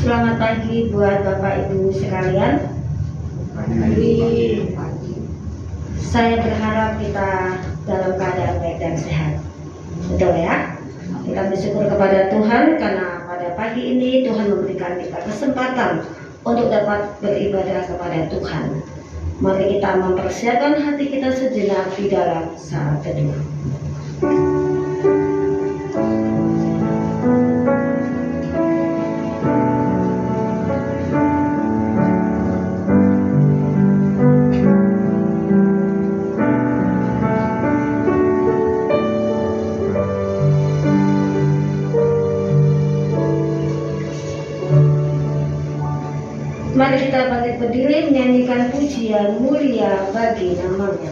Selamat pagi buat Bapak Ibu sekalian. Saya berharap kita dalam keadaan baik dan sehat. Betul ya? Kita bersyukur kepada Tuhan karena pada pagi ini Tuhan memberikan kita kesempatan untuk dapat beribadah kepada Tuhan. Mari kita mempersiapkan hati kita sejenak di dalam saat teduh. Mari kita bangkit berdiri menyanyikan pujian mulia bagi namanya.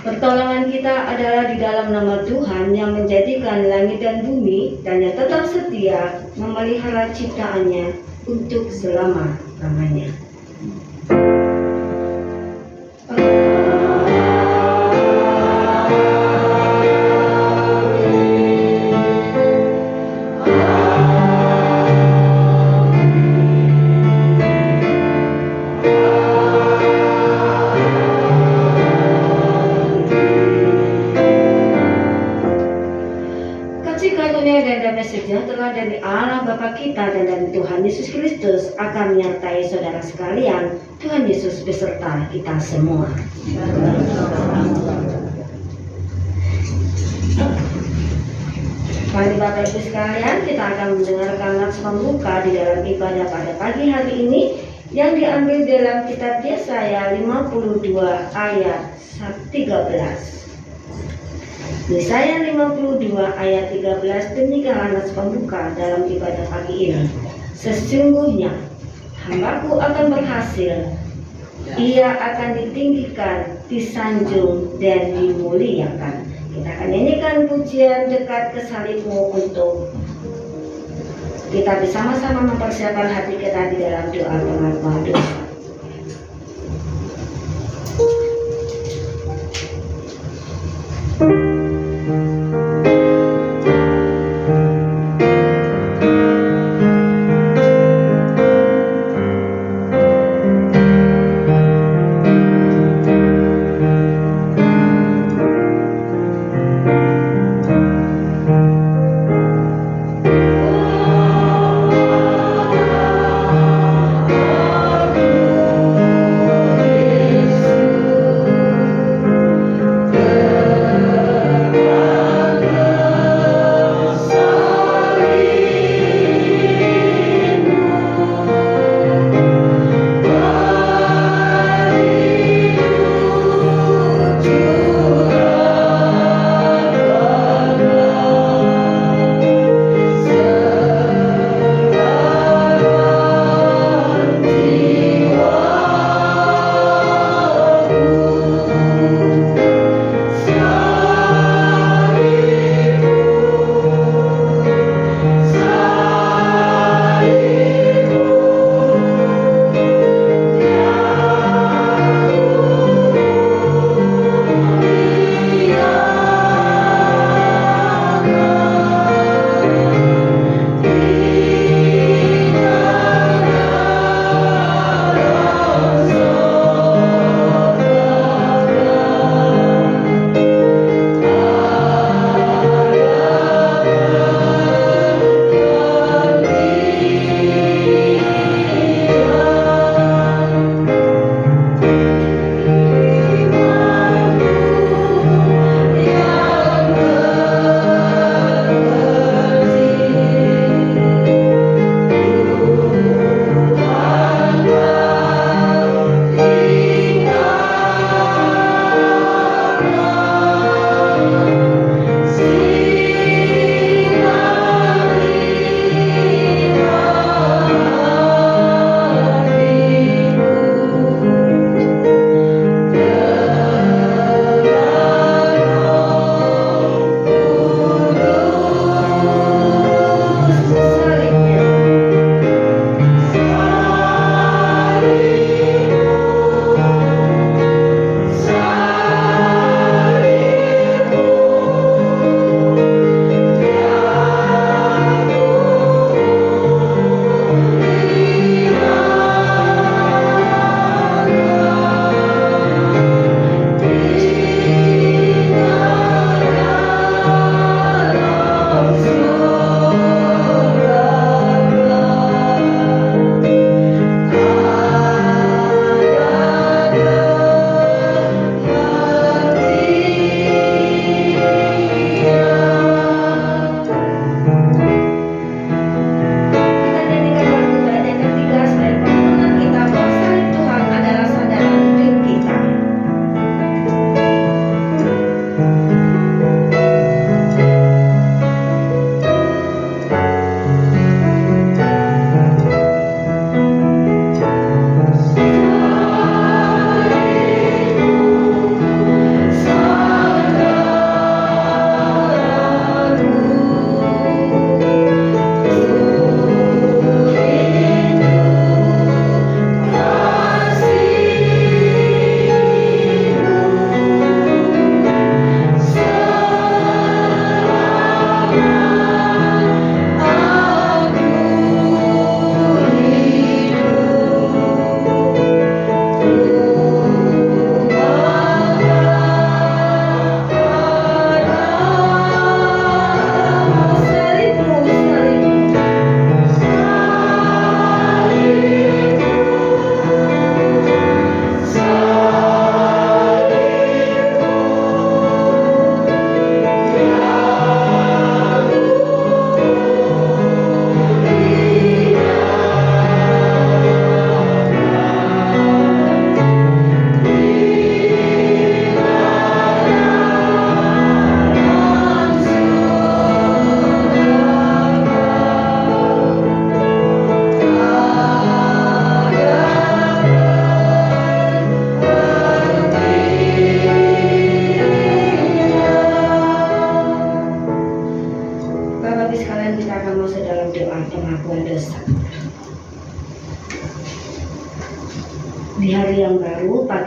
Pertolongan kita adalah di dalam nama Tuhan yang menjadikan langit dan bumi dan yang tetap setia memelihara ciptaannya untuk selama-lamanya. Karunia dan damai sejahtera dari Allah Bapa kita dan dari Tuhan Yesus Kristus akan menyertai saudara sekalian. Tuhan Yesus beserta kita semua. Mari Bapak Ibu sekalian, kita akan mendengarkan nats pembuka di dalam ibadah pada pagi hari ini yang diambil dalam kitab Yesaya 52 ayat 13. Yesaya 52 ayat 13, demikianlah nats pembuka dalam ibadah pagi ini. Sesungguhnya hambaku akan berhasil, ia akan ditinggikan, disanjung, dan dimuliakan. Kita akan nyanyikan pujian dekat ke salibmu untuk kita bersama-sama mempersiapkan hati kita di dalam doa pengakuan dosa.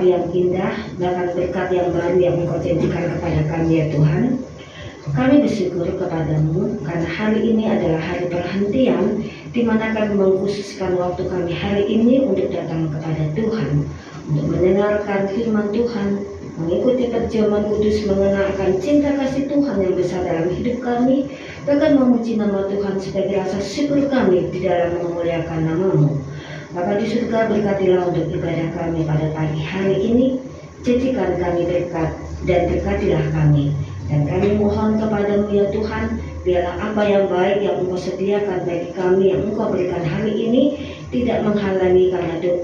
yang indah, bahkan berkat yang baru yang Engkau janjikan kepada kami ya Tuhan. Kami bersyukur kepadamu karena hari ini adalah hari perhentian di mana kami mengkhususkan waktu kami hari ini untuk datang kepada Tuhan, untuk mendengarkan firman Tuhan, mengikuti perjamuan kudus, mengenalkan cinta kasih Tuhan yang besar dalam hidup kami, bahkan memuji nama Tuhan sebagai rasa syukur kami di dalam memuliakan nama-Mu. Bapa di surga, berkatilah untuk ibadah kami pada pagi hari ini, jadikan kami berkat dan berkatilah kami. Dan kami mohon kepadamu ya Tuhan, biarlah apa yang baik yang Engkau sediakan bagi kami, yang Engkau berikan hari ini, tidak menghalangi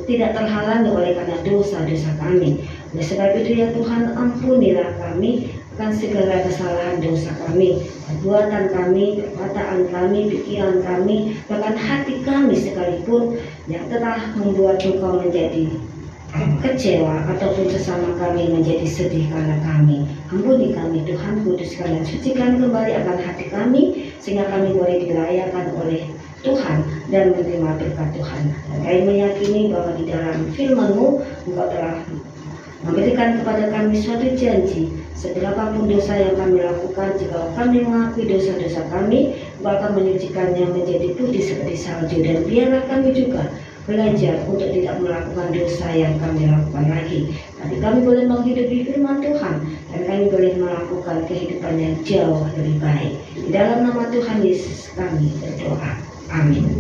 tidak terhalangi oleh karena dosa-dosa kami. Oleh sebab itu ya Tuhan, ampunilah kami akan segala kesalahan dosa kami, perbuatan kami, perkataan kami, pikiran kami, bahkan hati kami sekalipun yang telah membuat Engkau menjadi kecewa ataupun sesama kami menjadi sedih karena kami. Ampuni kami Tuhan, kuduskan dan sucikan kembali akan hati kami, sehingga kami boleh dilayakan oleh Tuhan dan menerima berkat Tuhan. Dan kami meyakini bahwa di dalam firman-Mu Engkau telah memberikan kepada kami suatu janji, seberapapun dosa yang kami lakukan, jika kami mengakui dosa-dosa kami, Engkau akan menyucikannya menjadi putih seperti salju. Dan biarlah kami juga belajar untuk tidak melakukan dosa yang kami lakukan lagi, tapi kami boleh menghidupi firman Tuhan, dan kami boleh melakukan kehidupan yang jauh lebih baik. Di dalam nama Tuhan Yesus kami berdoa, amin.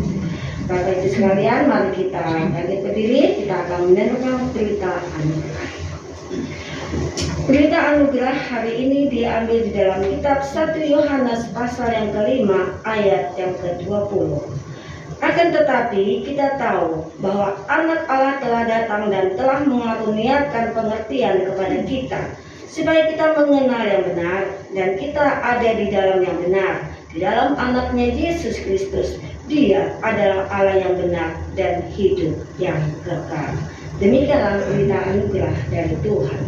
Bapak Ibu sekalian, mari kita bangkit berdiri. Kita akan mendengarkan berita anugerah. Berita anugerah hari ini diambil di dalam kitab 1 Yohanes pasal yang kelima ayat yang ke-20. Akan tetapi kita tahu bahwa anak Allah telah datang dan telah mengaruniakan pengertian kepada kita, supaya kita mengenal yang benar dan kita ada di dalam yang benar, di dalam anaknya Yesus Kristus. Dia adalah Allah yang benar dan hidup yang kekal. Demikianlah berita anugerah dari Tuhan.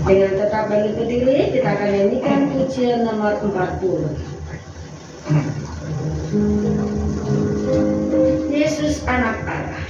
Dengan tetap bangkit berdiri, kita akan nyanyikan pujian nomor 40. Yesus anak Allah.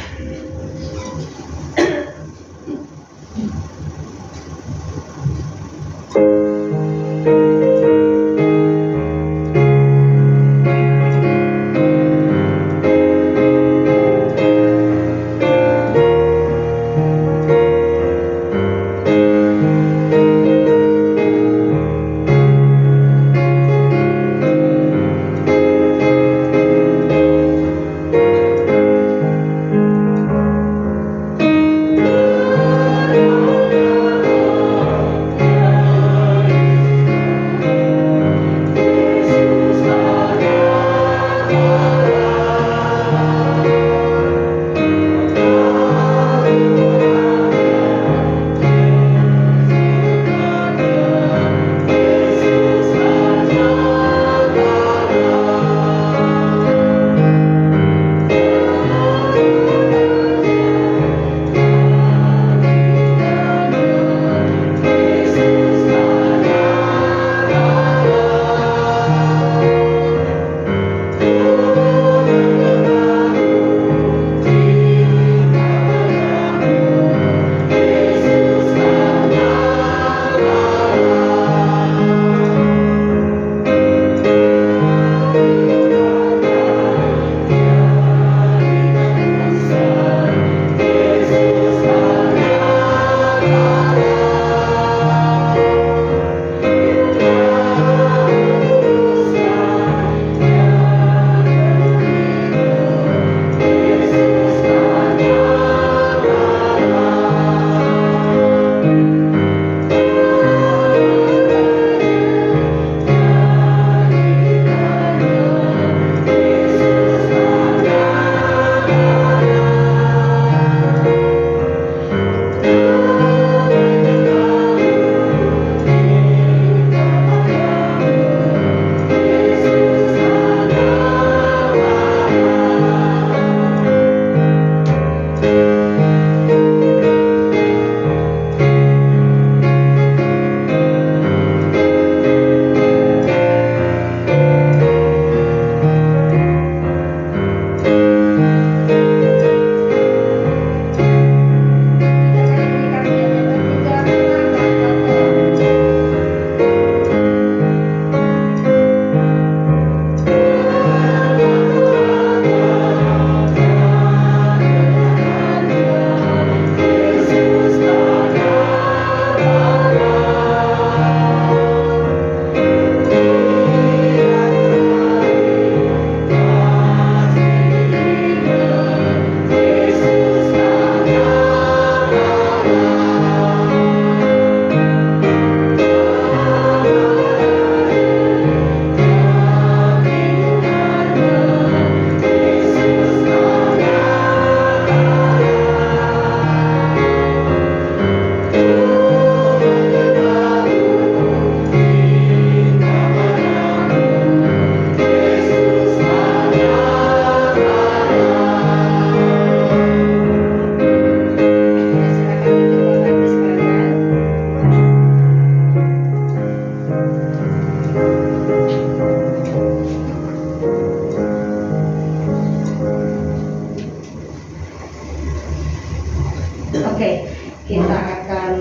Oke, kita akan,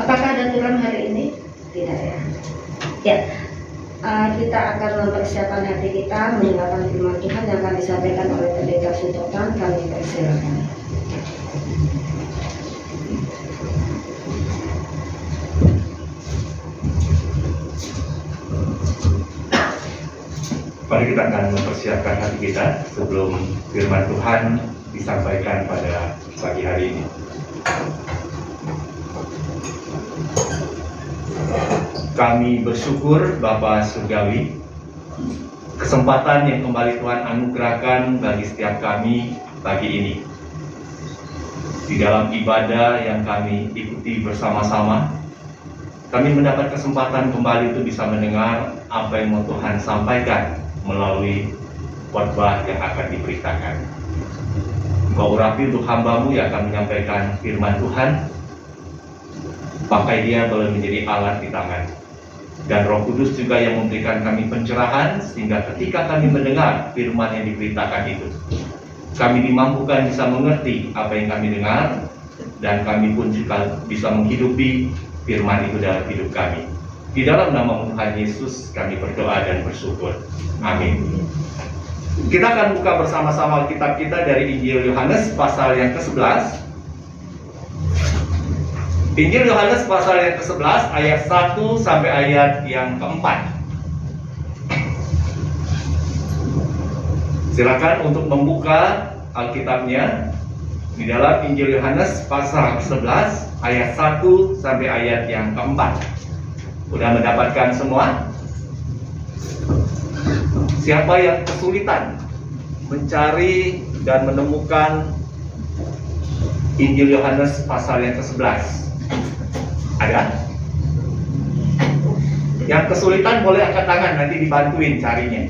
apakah ada turun hari ini? Tidak ya. Ya, kita akan mempersiapkan hati kita mendengarkan firman Tuhan yang akan disampaikan oleh Pendeta Sutotan. Kami persilakan. Mari kita akan mempersiapkan hati kita sebelum firman Tuhan disampaikan pada pagi hari ini. Kami bersyukur Bapa Surgawi, kesempatan yang kembali Tuhan anugerahkan bagi setiap kami pagi ini. Di dalam ibadah yang kami ikuti bersama-sama, kami mendapat kesempatan kembali untuk bisa mendengar apa yang mau Tuhan sampaikan melalui khotbah yang akan diberitakan. Engkau urapi untuk hamba-Mu yang akan menyampaikan firman Tuhan. Pakai dia boleh menjadi alat di tangan. Dan Roh Kudus juga yang memberikan kami pencerahan, sehingga ketika kami mendengar firman yang diberitakan itu, kami dimampukan bisa mengerti apa yang kami dengar, dan kami pun juga bisa menghidupi firman itu dalam hidup kami. Di dalam nama Tuhan Yesus kami berdoa dan bersyukur. Amin. Kita akan buka bersama-sama kitab kita dari Injil Yohanes pasal yang ke-11. Injil Yohanes pasal yang ke-11 ayat 1 sampai ayat yang ke-4. Silakan untuk membuka Alkitabnya di dalam Injil Yohanes pasal 11 ayat 1 sampai ayat yang ke-4. Sudah mendapatkan semua? Siapa yang kesulitan mencari dan menemukan Injil Yohanes pasal yang ke-11? Ada? Yang kesulitan boleh angkat tangan, nanti dibantuin carinya.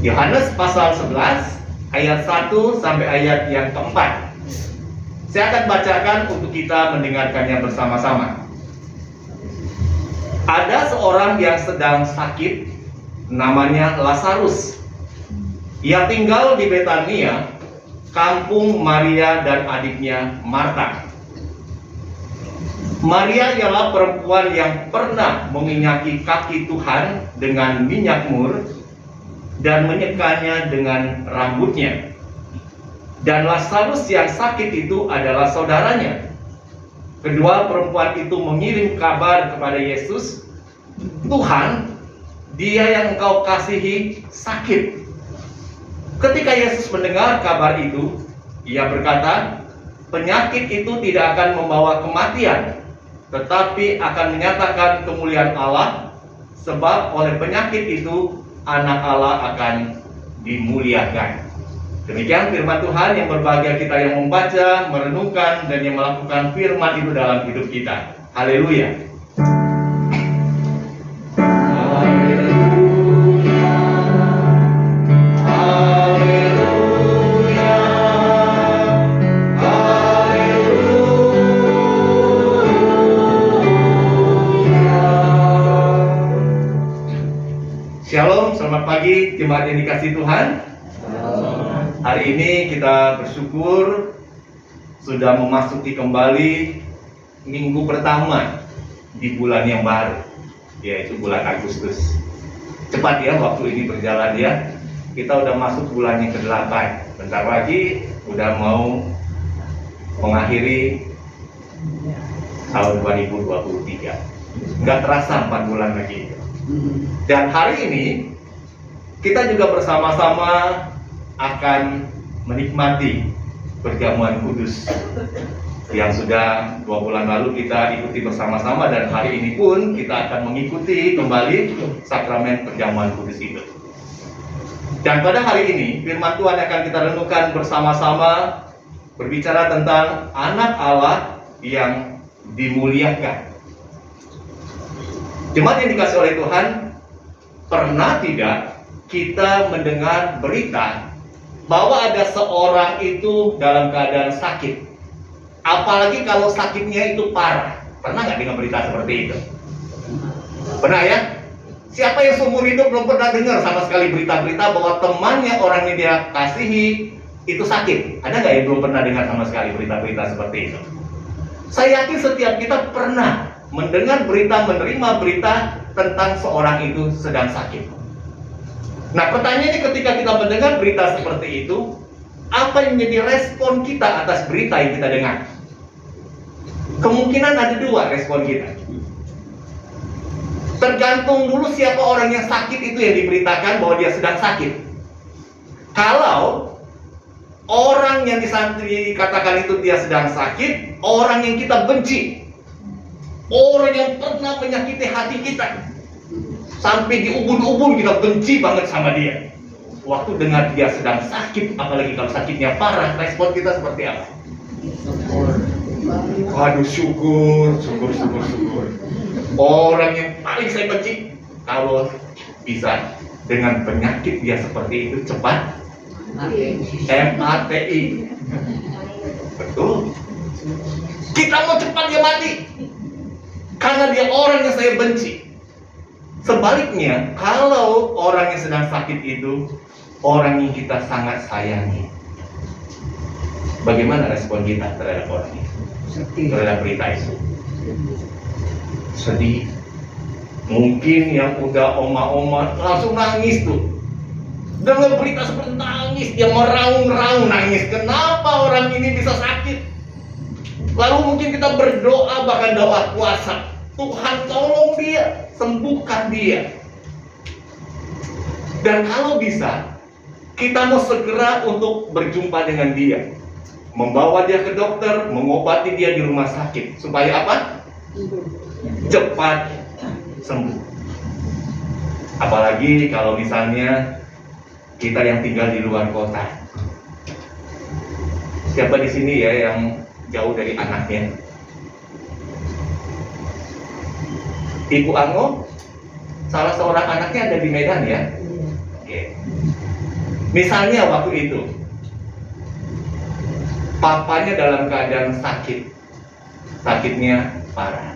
Yohanes pasal 11 ayat 1 sampai ayat yang ke-4. Saya akan bacakan untuk kita mendengarkannya bersama-sama. Ada seorang yang sedang sakit, namanya Lazarus. Ia tinggal di Betania, kampung Maria dan adiknya Marta. Maria ialah perempuan yang pernah menginyaki kaki Tuhan dengan minyak mur dan menyekanya dengan rambutnya. Dan Lazarus yang sakit itu adalah saudaranya. Kedua perempuan itu mengirim kabar kepada Yesus, "Tuhan, dia yang Engkau kasihi sakit." Ketika Yesus mendengar kabar itu, ia berkata, "Penyakit itu tidak akan membawa kematian, tetapi akan menyatakan kemuliaan Allah, sebab oleh penyakit itu anak Allah akan dimuliakan." Demikian firman Tuhan. Yang berbahagia kita yang membaca, merenungkan, dan yang melakukan firman itu dalam hidup kita. Haleluya. Shalom, selamat pagi jemaat yang dikasihi Tuhan. Hari ini kita bersyukur sudah memasuki kembali minggu pertama di bulan yang baru, yaitu bulan Agustus. Cepat ya waktu ini berjalan ya. Kita udah masuk bulan yang ke-8. Bentar lagi udah mau mengakhiri tahun 2023. Nggak terasa 4 bulan lagi. Dan hari ini kita juga bersama-sama akan menikmati perjamuan kudus yang sudah 2 bulan lalu kita ikuti bersama-sama, dan hari ini pun kita akan mengikuti kembali sakramen perjamuan kudus itu. Dan pada hari ini firman Tuhan akan kita renungkan bersama-sama, berbicara tentang anak Allah yang dimuliakan. Jemaat yang dikasih oleh Tuhan, pernah tidak kita mendengar berita bahwa ada seorang itu dalam keadaan sakit? Apalagi kalau sakitnya itu parah. Pernah nggak dengar berita seperti itu? Pernah ya? Siapa yang seumur hidup belum pernah dengar sama sekali berita-berita bahwa temannya, orang yang dia kasihi, itu sakit. Ada nggak yang belum pernah dengar sama sekali berita-berita seperti itu? Saya yakin setiap kita pernah mendengar berita, menerima berita tentang seorang itu sedang sakit. Nah, pertanyaannya ketika kita mendengar berita seperti itu, apa yang menjadi respon kita atas berita yang kita dengar? Kemungkinan ada dua respon kita. Tergantung dulu siapa orang yang sakit itu yang diberitakan bahwa dia sedang sakit. Kalau orang yang dikatakan itu dia sedang sakit, orang yang kita benci, orang yang pernah menyakiti hati kita, sampai di ubun-ubun kita benci banget sama dia. Waktu dengar dia sedang sakit, apalagi kalau sakitnya parah, respon kita seperti apa? Waduh, syukur. Orang yang paling saya benci, kalau bisa dengan penyakit dia seperti itu cepat MATI. Betul. Kita mau cepat dia mati karena dia orang yang saya benci. Sebaliknya, kalau orang yang sedang sakit itu orang yang kita sangat sayangi, bagaimana respon kita terhadap orang itu? Terhadap berita itu? Sedih. Mungkin yang udah oma-oma langsung nangis tuh. Dengar berita seperti nangis, dia meraung-raung nangis. Kenapa orang ini bisa sakit? Lalu mungkin kita berdoa, bahkan doa puasa. Tuhan tolong dia, sembuhkan dia. Dan kalau bisa, kita mau segera untuk berjumpa dengan dia, membawa dia ke dokter, mengobati dia di rumah sakit. Supaya apa? Cepat sembuh. Apalagi kalau misalnya kita yang tinggal di luar kota. Siapa di sini ya yang jauh dari anaknya? Ibu Anggo, salah seorang anaknya ada di Medan ya? Oke. Misalnya waktu itu papanya dalam keadaan sakit, sakitnya parah,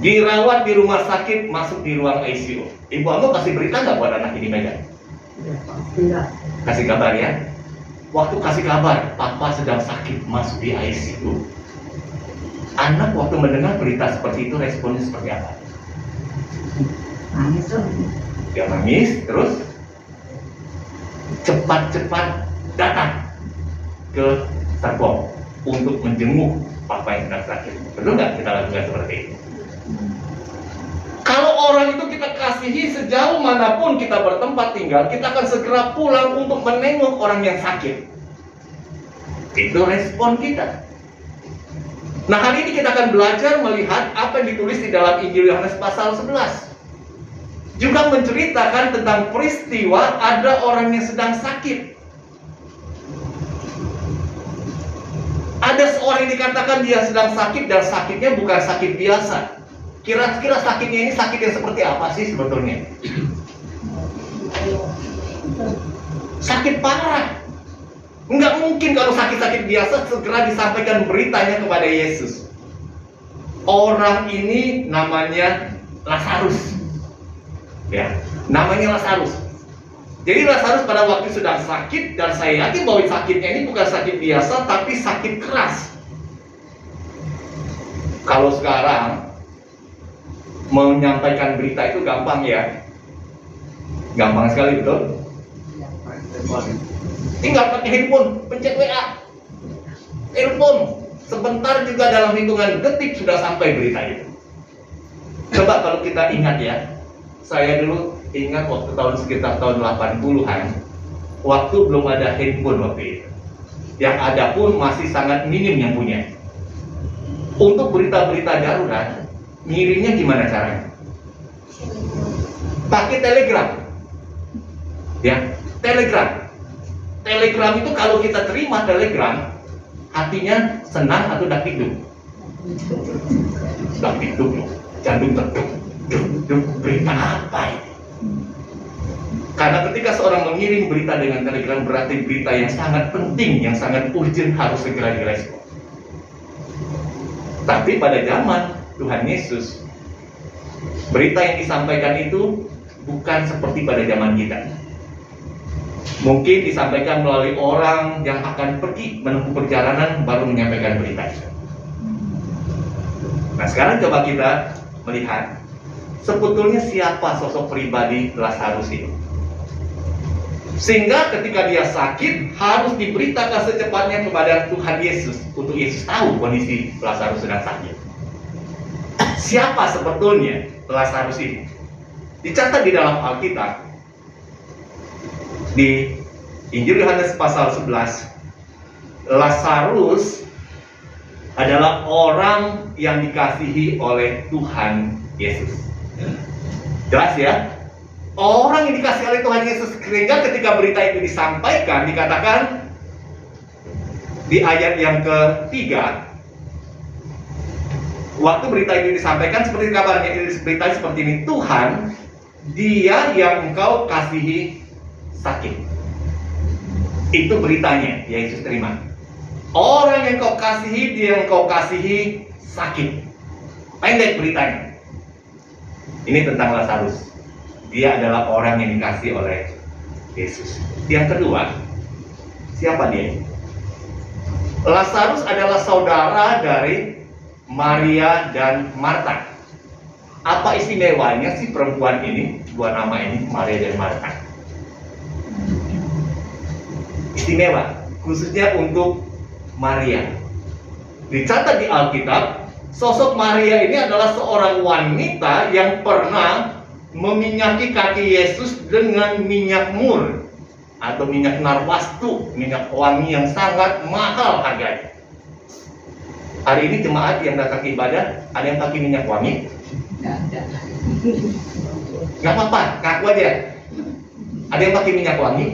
dirawat di rumah sakit, masuk di ruang ICU. Ibu Anggo kasih berita nggak buat anak ini Medan? Kasih kabar ya. Waktu kasih kabar, papa sedang sakit, masuk di ICU. Anak waktu mendengar berita seperti itu responnya seperti apa? Nangis tuh. Dia nangis, terus cepat-cepat datang ke Serpong untuk menjenguk papa yang sedang sakit. Betul nggak kita lakukan seperti itu? Kalau orang itu kita kasihi sejauh manapun kita bertempat tinggal, kita akan segera pulang untuk menengok orang yang sakit. Itu respon kita. Nah, hari ini kita akan belajar melihat apa yang ditulis di dalam Injil Yohanes pasal 11. Juga menceritakan tentang peristiwa ada orang yang sedang sakit. Ada seorang yang dikatakan dia sedang sakit, dan sakitnya bukan sakit biasa. Kira-kira sakitnya ini sakit yang seperti apa sih sebetulnya? Sakit parah. Enggak mungkin kalau sakit-sakit biasa segera disampaikan beritanya kepada Yesus. Orang ini namanya Lazarus. Ya, namanya Lazarus. Jadi Lazarus pada waktu sedang sakit, dan saya yakin bahwa sakitnya ini bukan sakit biasa, tapi sakit keras. Kalau sekarang menyampaikan berita itu gampang ya, gampang sekali, betul? Tinggal pakai handphone, pencet WA, telepon, sebentar juga dalam hitungan detik sudah sampai berita itu. Coba kalau kita ingat ya, saya dulu ingat waktu sekitar tahun 80-an, waktu belum ada handphone waktu itu. Yang ada pun masih sangat minim yang punya. Untuk berita-berita darurat, ngirimnya gimana caranya? Pakai telegram. Ya, telegram. Telegram itu kalau kita terima telegram, hatinya senang atau dakdikduk? Dakdikduk loh, jantung terduk. Berita apa ini? Karena ketika seorang mengirim berita dengan telegram, berarti berita yang sangat penting, yang sangat urgent, harus segera direspon. Tapi pada zaman Tuhan Yesus, berita yang disampaikan itu bukan seperti pada zaman kita. Mungkin disampaikan melalui orang yang akan pergi menempuh perjalanan baru menyampaikan berita itu. Nah, sekarang coba kita melihat sebetulnya siapa sosok pribadi Lazarus itu. Sehingga ketika dia sakit harus diberitakan secepatnya kepada Tuhan Yesus untuk Yesus tahu kondisi Lazarus sedang sakit. Siapa sebetulnya Lazarus ini? Dicatat di dalam Alkitab di Injil Yohanes pasal 11, Lazarus adalah orang yang dikasihi oleh Tuhan Yesus. Jelas ya? Orang yang dikasihi oleh Tuhan Yesus, sehingga ketika berita itu disampaikan, dikatakan di ayat yang ketiga, waktu berita itu disampaikan seperti kabarnya, berita seperti ini, Tuhan, Dia yang engkau kasihi sakit. Itu beritanya yang Yesus terima. Orang yang kau kasihi, dia yang kau kasihi sakit. Pendek beritanya. Ini tentang Lazarus. Dia adalah orang yang dikasihi oleh Yesus. Yang kedua, siapa dia? Lazarus adalah saudara dari Maria dan Marta. Apa istimewanya sih perempuan ini, dua nama ini, Maria dan Marta? Istimewa, khususnya untuk Maria. Dicatat di Alkitab, sosok Maria ini adalah seorang wanita yang pernah meminyaki kaki Yesus dengan minyak mur atau minyak narwastu, minyak wangi yang sangat mahal harganya. Hari ini jemaat yang datang ke ibadah, ada yang pakai minyak wangi? Nggak apa-apa, ngaku aja. Ada yang pakai minyak wangi?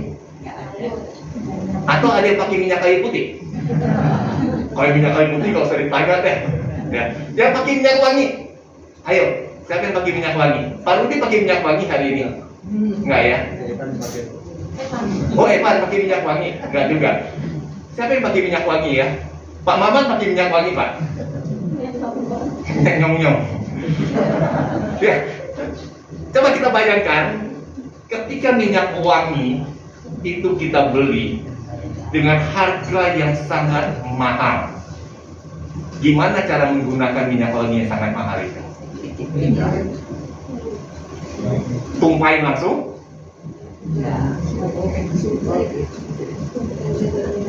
Atau ada yang pakai minyak kayu putih? Kalau minyak kayu putih kalau sering ditanya deh. Ya, yang pakai minyak wangi. Ayo, siapa yang pakai minyak wangi? Pak Rudi pakai minyak wangi hari ini? Enggak ya? Oh, Evan pakai minyak wangi? Enggak juga. Siapa yang pakai minyak wangi ya? Pak Maman pakai minyak wangi, Pak? Nyong-nyong. Ya. Coba kita bayangkan, ketika minyak wangi itu kita beli dengan harga yang sangat mahal. Gimana cara menggunakan minyak wangi yang sangat mahal itu? Tumpahin langsung?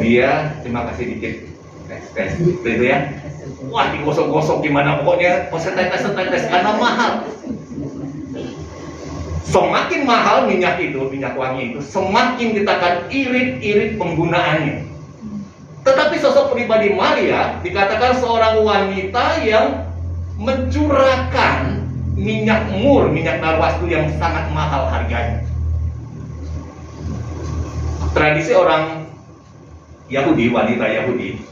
Iya, terima kasih dikit. Tes, itu ya. Wah, digosok-gosok gimana pokoknya, tetes karena mahal. Semakin mahal minyak itu, minyak wangi itu, semakin kita akan irit-irit penggunaannya. Tetapi sosok pribadi Maria dikatakan seorang wanita yang mencurahkan minyak mur, minyak narwastu yang sangat mahal harganya. Tradisi orang Yahudi, wanita Yahudi,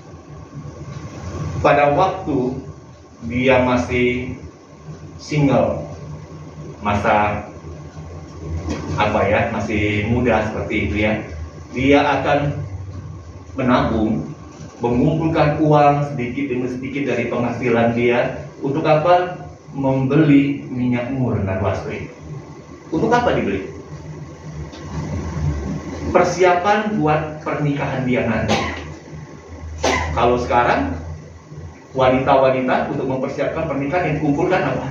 pada waktu dia masih single, masa masih muda seperti itu ya, dia akan menabung, mengumpulkan uang sedikit demi sedikit dari penghasilan dia untuk apa? Membeli minyak mur dan narwastu itu. Untuk apa dibeli? Persiapan buat pernikahan dia nanti. Kalau sekarang wanita-wanita untuk mempersiapkan pernikahan yang dikumpulkan apa?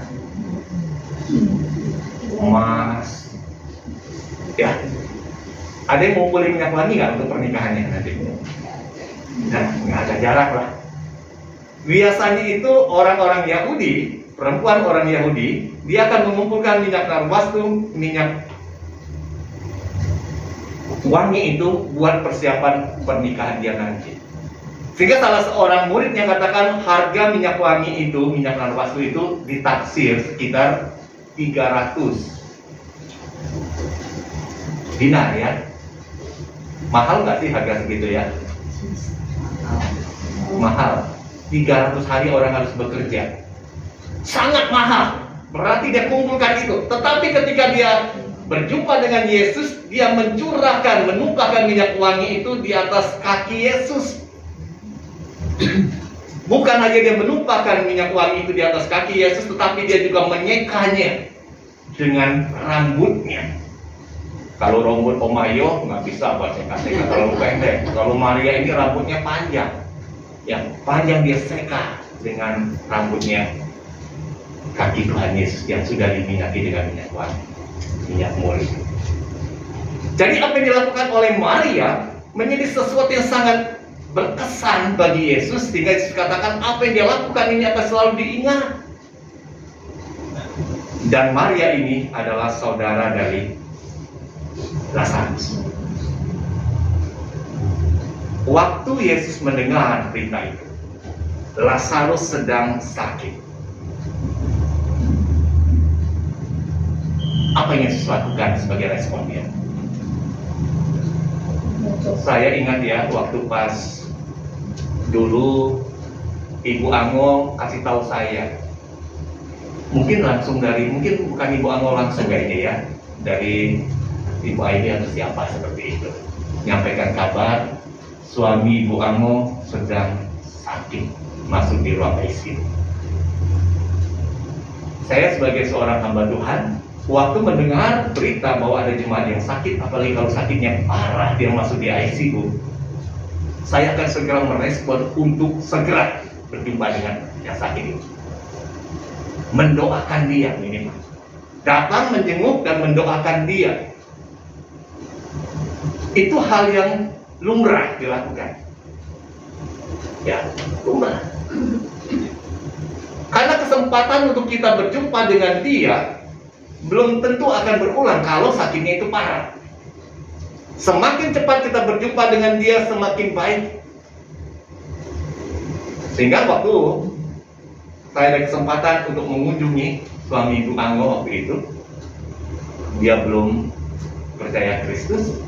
Emas. Ya, ada yang ngumpulin minyak wangi nggak untuk pernikahannya nanti? Nah, nggak ada jarak lah. Biasanya itu orang-orang Yahudi, perempuan orang Yahudi, dia akan mengumpulkan minyak narwastu, minyak wangi itu buat persiapan pernikahan dia nanti. Sehingga salah seorang muridnya katakan harga minyak wangi itu, minyak narwastu itu ditaksir sekitar 300 dinar ya. Mahal nggak sih harga segitu ya? Mahal. 300 hari orang harus bekerja. Sangat mahal. Berarti dia kumpulkan itu. Tetapi ketika dia berjumpa dengan Yesus, dia mencurahkan, menumpahkan minyak wangi itu di atas kaki Yesus. Bukan hanya dia menumpahkan minyak wangi itu di atas kaki Yesus, tetapi dia juga menyekanya dengan rambutnya. Kalau rambut Omayo nggak bisa buat seka-seka, terlalu pendek. Kalau Maria ini rambutnya panjang, yang panjang dia seka dengan rambutnya kaki Tuhan Yesus yang sudah diminyaki dengan minyak wangi, minyak murni. Jadi apa yang dilakukan oleh Maria menjadi sesuatu yang sangat berkesan bagi Yesus, sehingga Yesus katakan apa yang dia lakukan ini akan selalu diingat. Dan Maria ini adalah saudara dari Lazarus. Waktu Yesus mendengar berita itu, Lazarus sedang sakit. Apa yang Yesus lakukan sebagai respon dia? Saya ingat ya, waktu pas dulu Ibu Ango kasih tahu saya, mungkin bukan Ibu Ango langsung kayaknya ya, dari Ibu Aini atau siapa seperti itu, nyampaikan kabar suami Ibu Ango sedang sakit, masuk di ruang ICU. Saya sebagai seorang hamba Tuhan, waktu mendengar berita bahwa ada jemaat yang sakit, apalagi kalau sakitnya parah dia masuk di ICU, saya akan segera merespon untuk segera berjumpa dengan yang sakit itu, mendoakan dia minimal, datang menjenguk dan mendoakan dia. Itu hal yang lumrah dilakukan, ya, lumrah. Karena kesempatan untuk kita berjumpa dengan dia belum tentu akan berulang kalau sakitnya itu parah. Semakin cepat kita berjumpa dengan dia, semakin baik. Sehingga waktu saya ada kesempatan untuk mengunjungi suami Ibu Ango waktu itu, dia belum percaya Kristus,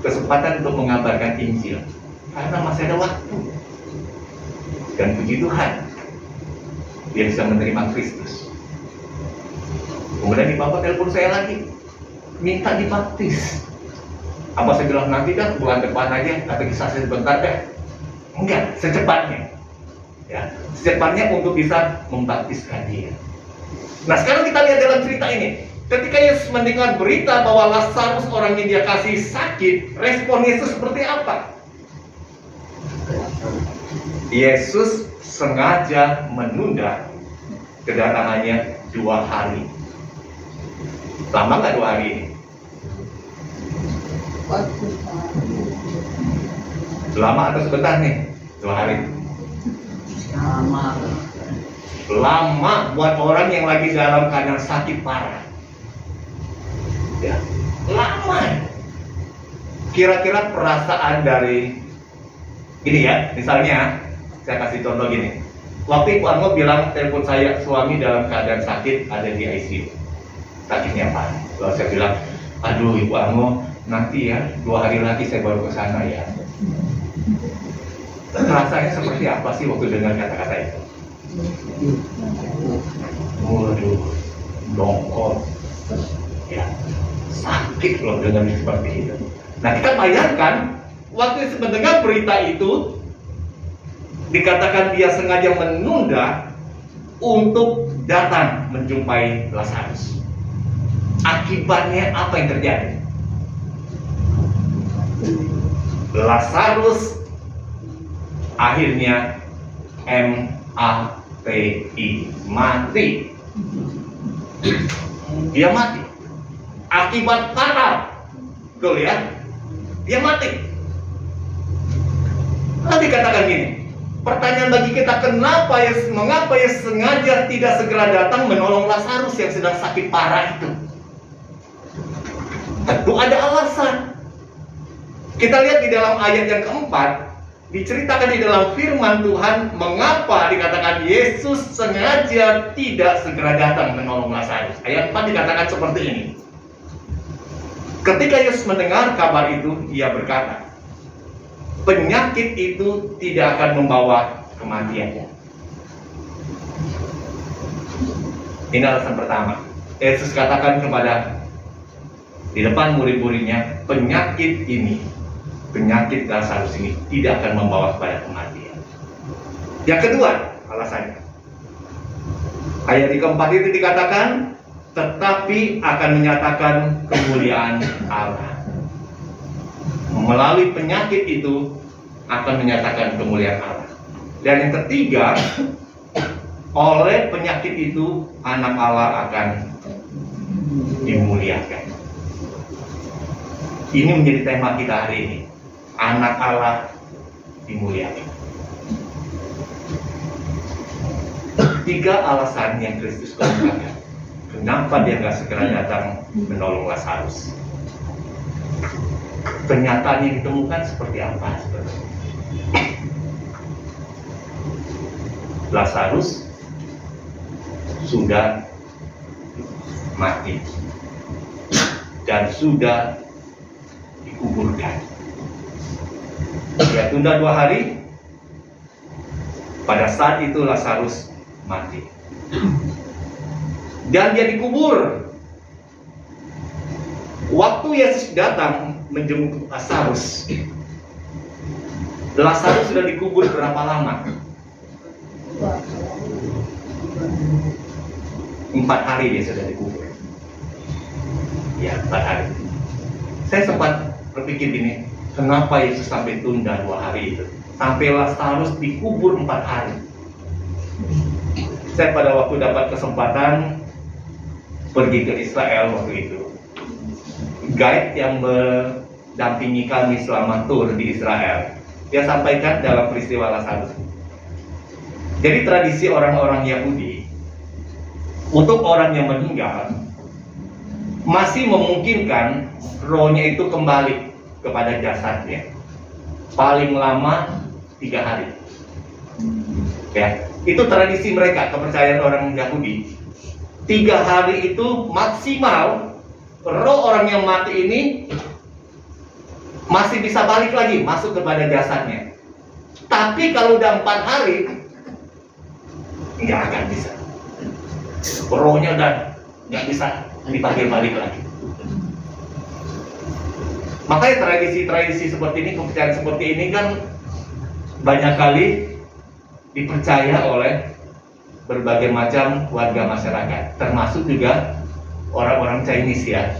kesempatan untuk mengabarkan Injil karena masih ada waktu. Dan puji Tuhan, dia bisa menerima Kristus. Kemudian di Bapak telepon saya lagi, minta dibaptis. Apa saya bilang nanti dah, bulan depan aja, atau kisah saya sebentar deh? Enggak, secepatnya. Ya, secepatnya untuk bisa membaptiskan dia. Nah, sekarang kita lihat dalam cerita ini. Ketika Yesus mendengar berita bahwa Lazarus, orang yang dia kasih, sakit, respon Yesus seperti apa? Yesus sengaja menunda kedatangannya 2 hari. Lama nggak 2 hari ini? Lama atau sebentar nih? 2 hari. Lama buat orang yang lagi dalam keadaan sakit parah. Ya, lama. Kira-kira perasaan dari ini ya, misalnya saya kasih contoh gini. Waktu Ibu Ango bilang telepon saya, suami dalam keadaan sakit ada di ICU, sakitnya parah. Lalu saya bilang, aduh Ibu Ango, nanti ya 2 hari lagi saya baru ke sana ya. Rasanya seperti apa sih waktu dengar kata-kata itu? Waduh, dongkol, ya, sakit loh dengan seperti itu. Nah, kita bayangkan waktu mendengar berita itu, dikatakan dia sengaja menunda untuk datang menjumpai Lazarus. Akibatnya apa yang terjadi? Lazarus akhirnya mati. Dia mati akibat fatal. Betul ya? Dia mati. Lalu dikatakan gini, pertanyaan bagi kita, mengapa Yesus sengaja tidak segera datang menolong Lazarus yang sedang sakit parah itu? Tentu ada alasan. Kita lihat di dalam ayat yang keempat, diceritakan di dalam firman Tuhan mengapa dikatakan Yesus sengaja tidak segera datang menolong Lazarus. Ayat 4 dikatakan seperti ini. Ketika Yesus mendengar kabar itu, ia berkata, penyakit itu tidak akan membawa kematian. Ini alasan pertama. Yesus katakan di depan murid-muridnya, penyakit Lazarus ini tidak akan membawa kepada kematian. Yang kedua alasannya, ayat di keempat itu dikatakan, tetapi akan menyatakan kemuliaan Allah. Melalui penyakit itu akan menyatakan kemuliaan Allah. Dan yang ketiga, oleh penyakit itu anak Allah akan dimuliakan. Ini menjadi tema kita hari ini. Anak Allah dimuliakan. 3 alasan yang Kristus kemukakan. Kenapa dia nggak segera datang menolong Lazarus? Kenyataan yang ditemukan seperti apa? Lazarus sudah mati dan sudah dikuburkan. Dia tunda 2 hari. Pada saat itu Lazarus mati dan dia dikubur. Waktu Yesus datang menjemput Lazarus, Lazarus sudah dikubur berapa lama? 4 hari dia sudah dikubur. Ya, 4 hari. Saya sempat berpikir gini, kenapa Yesus sampai tunda 2 hari itu? Sampai Lazarus dikubur 4 hari. Saya pada waktu dapat kesempatan pergi ke Israel waktu itu, guide yang mendampingi kami selama tur di Israel, dia sampaikan dalam peristiwa Lazarus. Jadi tradisi orang-orang Yahudi, untuk orang yang meninggal masih memungkinkan rohnya itu kembali kepada jasadnya paling lama 3 hari. Ya, itu tradisi mereka, kepercayaan orang Yahudi. 3 hari itu maksimal roh orang yang mati ini masih bisa balik lagi masuk kepada jasadnya. Tapi kalau udah 4 hari nggak akan bisa. Rohnya udah nggak bisa dipanggil balik lagi. Makanya tradisi-tradisi seperti ini, kepercayaan seperti ini kan banyak kali dipercaya oleh berbagai macam warga masyarakat, termasuk juga orang-orang Chinese ya.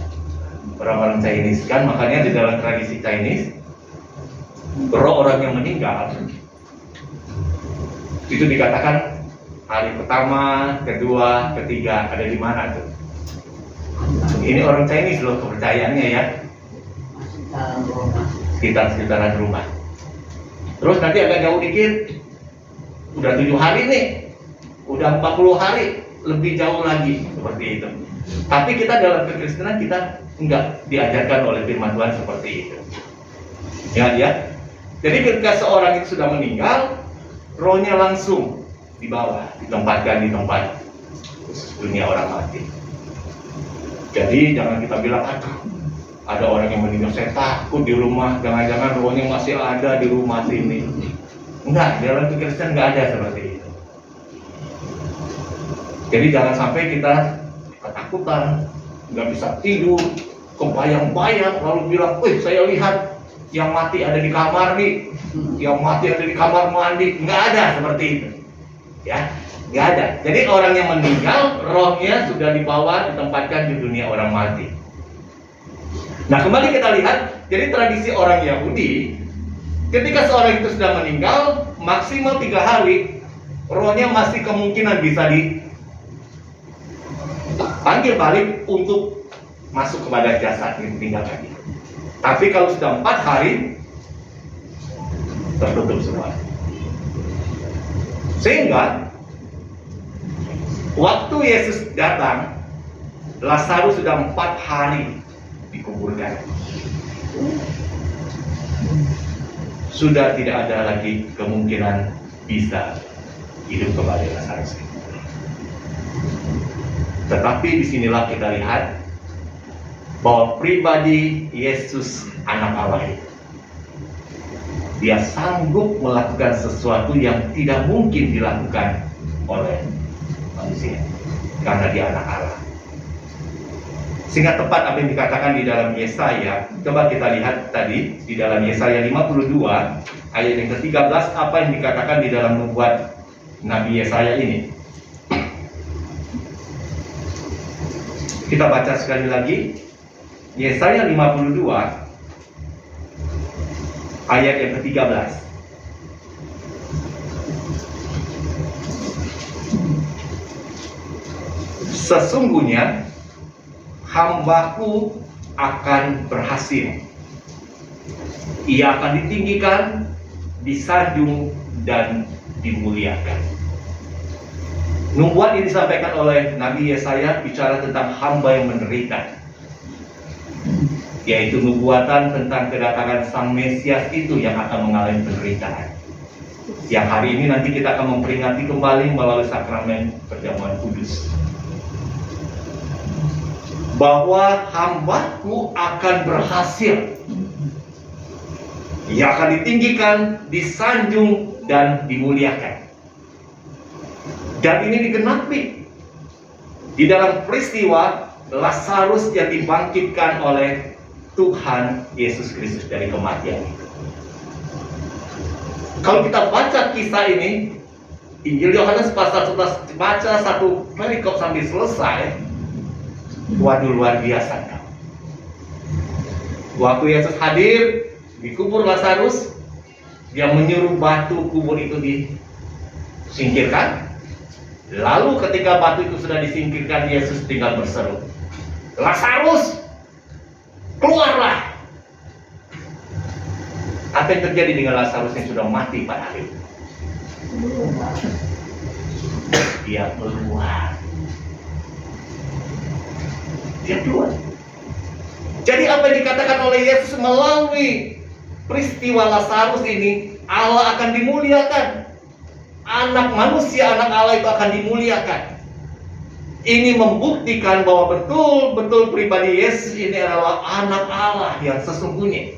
Orang-orang Chinese kan, makanya di dalam tradisi Chinese, roh orang yang meninggal itu dikatakan hari pertama, kedua, ketiga ada di mana tuh? Ini orang Chinese loh kepercayaannya ya. Sekitar-sekitaran rumah. Terus nanti agak jauh dikit, udah 7 hari nih, udah 40 hari, lebih jauh lagi seperti itu. Tapi kita dalam kekristenan kita enggak diajarkan oleh firman Tuhan seperti itu. Ya. Jadi ketika seorang itu sudah meninggal, rohnya langsung dibawa, ditempatkan di tempat khusus dunia orang mati. Jadi jangan kita bilang, aduh, ada orang yang meninggal, saya takut di rumah, jangan-jangan rohnya masih ada di rumah sini. Enggak, dalam kekristenan enggak ada seperti itu. Jadi jangan sampai kita ketakutan, nggak bisa tidur, kebayang-bayang, lalu bilang, saya lihat yang mati ada di kamar nih, yang mati ada di kamar mandi. Nggak ada seperti itu, ya, nggak ada. Jadi orang yang meninggal, rohnya sudah dibawa, ditempatkan di dunia orang mati. Nah, kembali kita lihat, jadi tradisi orang Yahudi, ketika seorang itu sudah meninggal, maksimal 3 hari, rohnya masih kemungkinan bisa dipanggil balik untuk masuk kepada jasad yang tinggal tadi. Tapi kalau sudah 4 hari, tertutup semua. Sehingga waktu Yesus datang, Lazarus sudah 4 hari dikuburkan. Sudah tidak ada lagi kemungkinan bisa hidup kembali Lazarus. Tetapi disinilah kita lihat bahwa pribadi Yesus anak Allah itu, dia sanggup melakukan sesuatu yang tidak mungkin dilakukan oleh manusia karena dia anak Allah. Sehingga tepat apa yang dikatakan di dalam Yesaya. Coba kita lihat tadi di dalam Yesaya 52 ayat yang ke-13, apa yang dikatakan di dalam nubuat Nabi Yesaya ini. Kita baca sekali lagi Yesaya 52 ayat yang ke-13. Sesungguhnya hambaku akan berhasil. Ia akan ditinggikan, disanjung, dan dimuliakan. Nubuat ini disampaikan oleh Nabi Yesaya bicara tentang hamba yang menderita, yaitu nubuatan tentang kedatangan Sang Mesias itu yang akan mengalami penderitaan. Yang hari ini nanti kita akan memperingati kembali melalui sakramen perjamuan kudus, bahwa hambaku akan berhasil. Ia akan ditinggikan, disanjung, dan dimuliakan. Dan ini digenapi di dalam peristiwa Lazarus yang dibangkitkan oleh Tuhan Yesus Kristus dari kematian itu. Kalau kita baca kisah ini, Injil Yohanes pasal 11, baca satu perikop sampai selesai, waduh, luar biasa. Waktu Yesus hadir di kubur Lazarus, dia menyuruh batu kubur itu disingkirkan. Lalu ketika batu itu sudah disingkirkan, Yesus tinggal berseru, "Lazarus, keluarlah!" Apa yang terjadi dengan Lazarus yang sudah mati pada hari itu? Dia keluar. Dia keluar. Jadi apa yang dikatakan oleh Yesus melalui peristiwa Lazarus ini, Allah akan dimuliakan. Anak manusia, anak Allah itu akan dimuliakan. Ini membuktikan bahwa betul-betul pribadi Yesus ini adalah anak Allah yang sesungguhnya.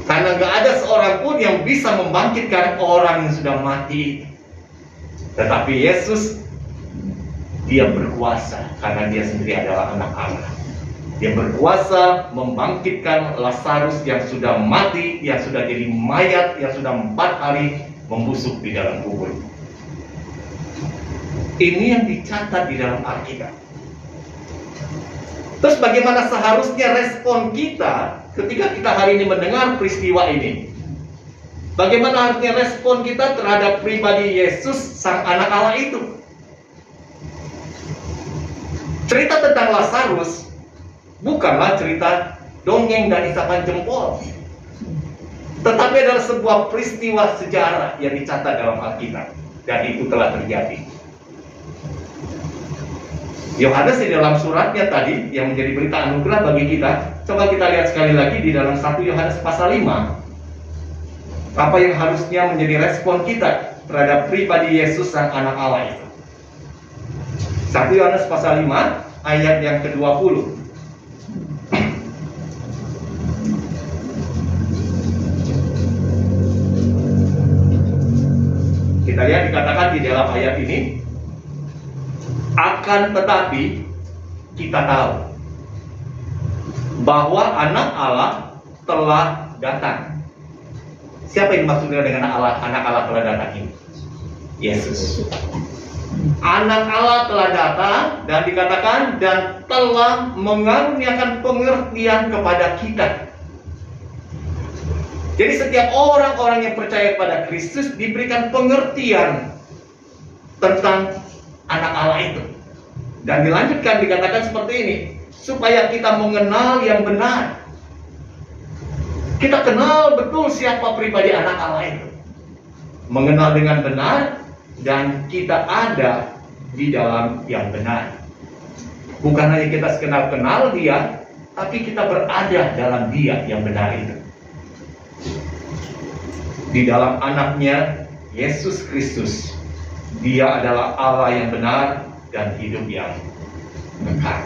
Karena gak ada seorang pun yang bisa membangkitkan orang yang sudah mati. Tetapi Yesus, dia berkuasa karena dia sendiri adalah anak Allah. Dia berkuasa membangkitkan Lazarus yang sudah mati, yang sudah jadi mayat, yang sudah 4 hari membusuk di dalam kubur. Ini yang dicatat di dalam Alkitab. Terus bagaimana seharusnya respon kita ketika kita hari ini mendengar peristiwa ini? Bagaimana harusnya respon kita terhadap pribadi Yesus, Sang Anak Allah itu? Cerita tentang Lazarus bukanlah cerita dongeng dan isapan jempol, tetapi adalah sebuah peristiwa sejarah yang dicatat dalam Alkitab, dan itu telah terjadi. Yohanes di dalam suratnya tadi yang menjadi berita anugerah bagi kita, coba kita lihat sekali lagi di dalam 1 Yohanes pasal 5. Apa yang harusnya menjadi respon kita terhadap pribadi Yesus Sang Anak Allah itu. 1 Yohanes pasal 5 ayat yang ke-20. Kita lihat dikatakan di dalam ayat ini, akan tetapi kita tahu bahwa anak Allah telah datang. Siapa yang maksudnya dengan anak Allah telah datang ini? Yesus. Anak Allah telah datang dan dikatakan dan telah mengaruniakan pengertian kepada kita. Jadi setiap orang-orang yang percaya pada Kristus diberikan pengertian tentang anak Allah itu. Dan dilanjutkan dikatakan seperti ini, supaya kita mengenal yang benar. Kita kenal betul siapa pribadi anak Allah itu. Mengenal dengan benar dan kita ada di dalam yang benar. Bukan hanya kita sekedar kenal dia, tapi kita berada dalam dia yang benar itu. Di dalam anaknya Yesus Kristus, dia adalah Allah yang benar dan hidup yang kekal.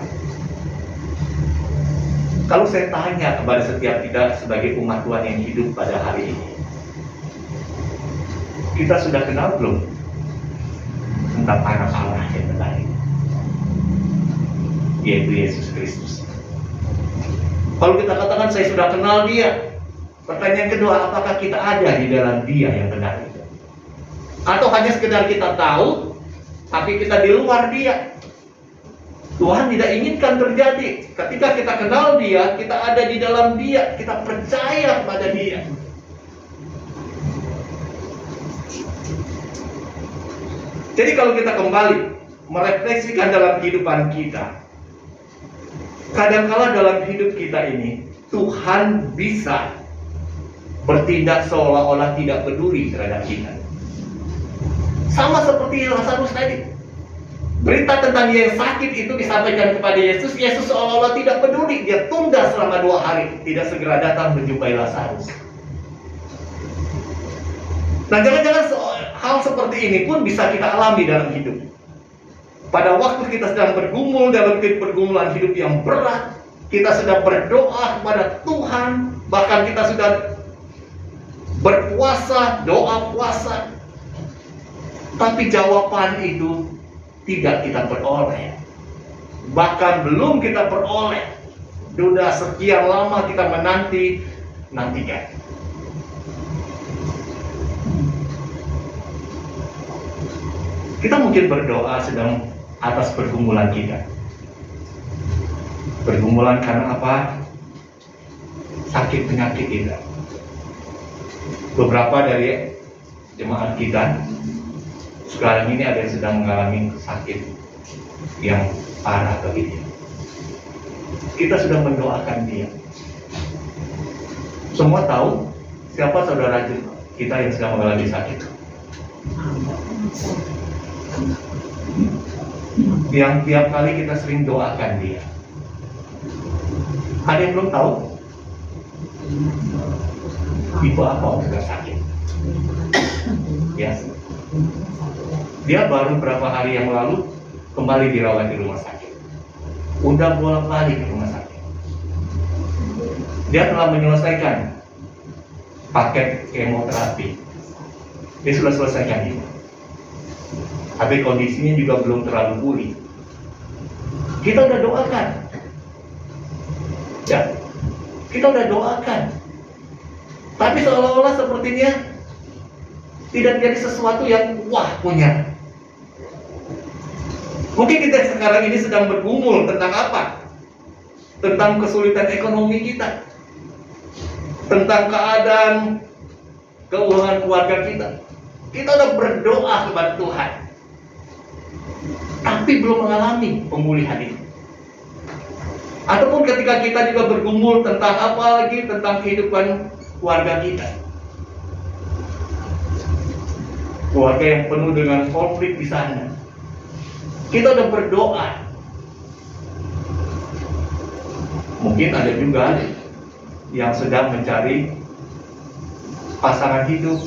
Kalau saya tanya kepada setiap kita sebagai umat Tuhan yang hidup pada hari ini, kita sudah kenal belum tentang anak Allah yang benar ini, yaitu Yesus Kristus? Kalau kita katakan saya sudah kenal dia, pertanyaan kedua, apakah kita ada di dalam dia yang benar itu? Atau hanya sekedar kita tahu, tapi kita di luar dia? Tuhan tidak inginkan terjadi. Ketika kita kenal Dia, kita ada di dalam Dia, kita percaya pada Dia. Jadi kalau kita kembali merefleksikan dalam kehidupan kita, kadangkala dalam hidup kita ini, Tuhan bisa bertindak seolah-olah tidak peduli terhadap kita. Sama seperti Lazarus tadi. Berita tentang dia yang sakit itu disampaikan kepada Yesus. Yesus seolah-olah tidak peduli. Dia tunda selama 2 hari. Tidak segera datang menjumpai Lazarus. Nah, jangan-jangan hal seperti ini pun bisa kita alami dalam hidup. Pada waktu kita sedang bergumul dalam pergumulan hidup yang berat, kita sudah berdoa kepada Tuhan, bahkan kita sudah berpuasa, doa puasa, tapi jawaban itu tidak kita peroleh. Bahkan belum kita peroleh, sudah sekian lama kita nantikan. Kita mungkin berdoa sedang atas pergumulan kita. Pergumulan karena apa? Sakit penyakit kita. Beberapa dari jemaat kita sekarang ini ada yang sedang mengalami sakit yang parah bagi dia. Kita sudah mendoakan dia. Semua tahu siapa saudara kita yang sedang mengalami sakit. Yang tiap kali kita sering doakan dia. Ada yang belum tahu? Ibu apa sudah sakit? Ya. Dia baru beberapa hari yang lalu kembali dirawat di rumah sakit. Udah bolak-balik ke rumah sakit. Dia telah menyelesaikan paket kemoterapi. Dia sudah selesaikan itu. Tapi kondisinya juga belum terlalu pulih. Kita udah doakan. Ya, kita udah doakan. Tapi seolah-olah sepertinya tidak jadi sesuatu yang wah punya. Mungkin kita sekarang ini sedang bergumul tentang apa? Tentang kesulitan ekonomi kita, tentang keadaan keuangan keluarga kita. Kita udah berdoa kepada Tuhan, tapi belum mengalami pemulihan itu. Ataupun ketika kita juga bergumul tentang apa lagi, tentang kehidupan keluarga kita, keluarga yang penuh dengan konflik di sana. Kita udah berdoa. Mungkin ada juga yang sedang mencari pasangan hidup,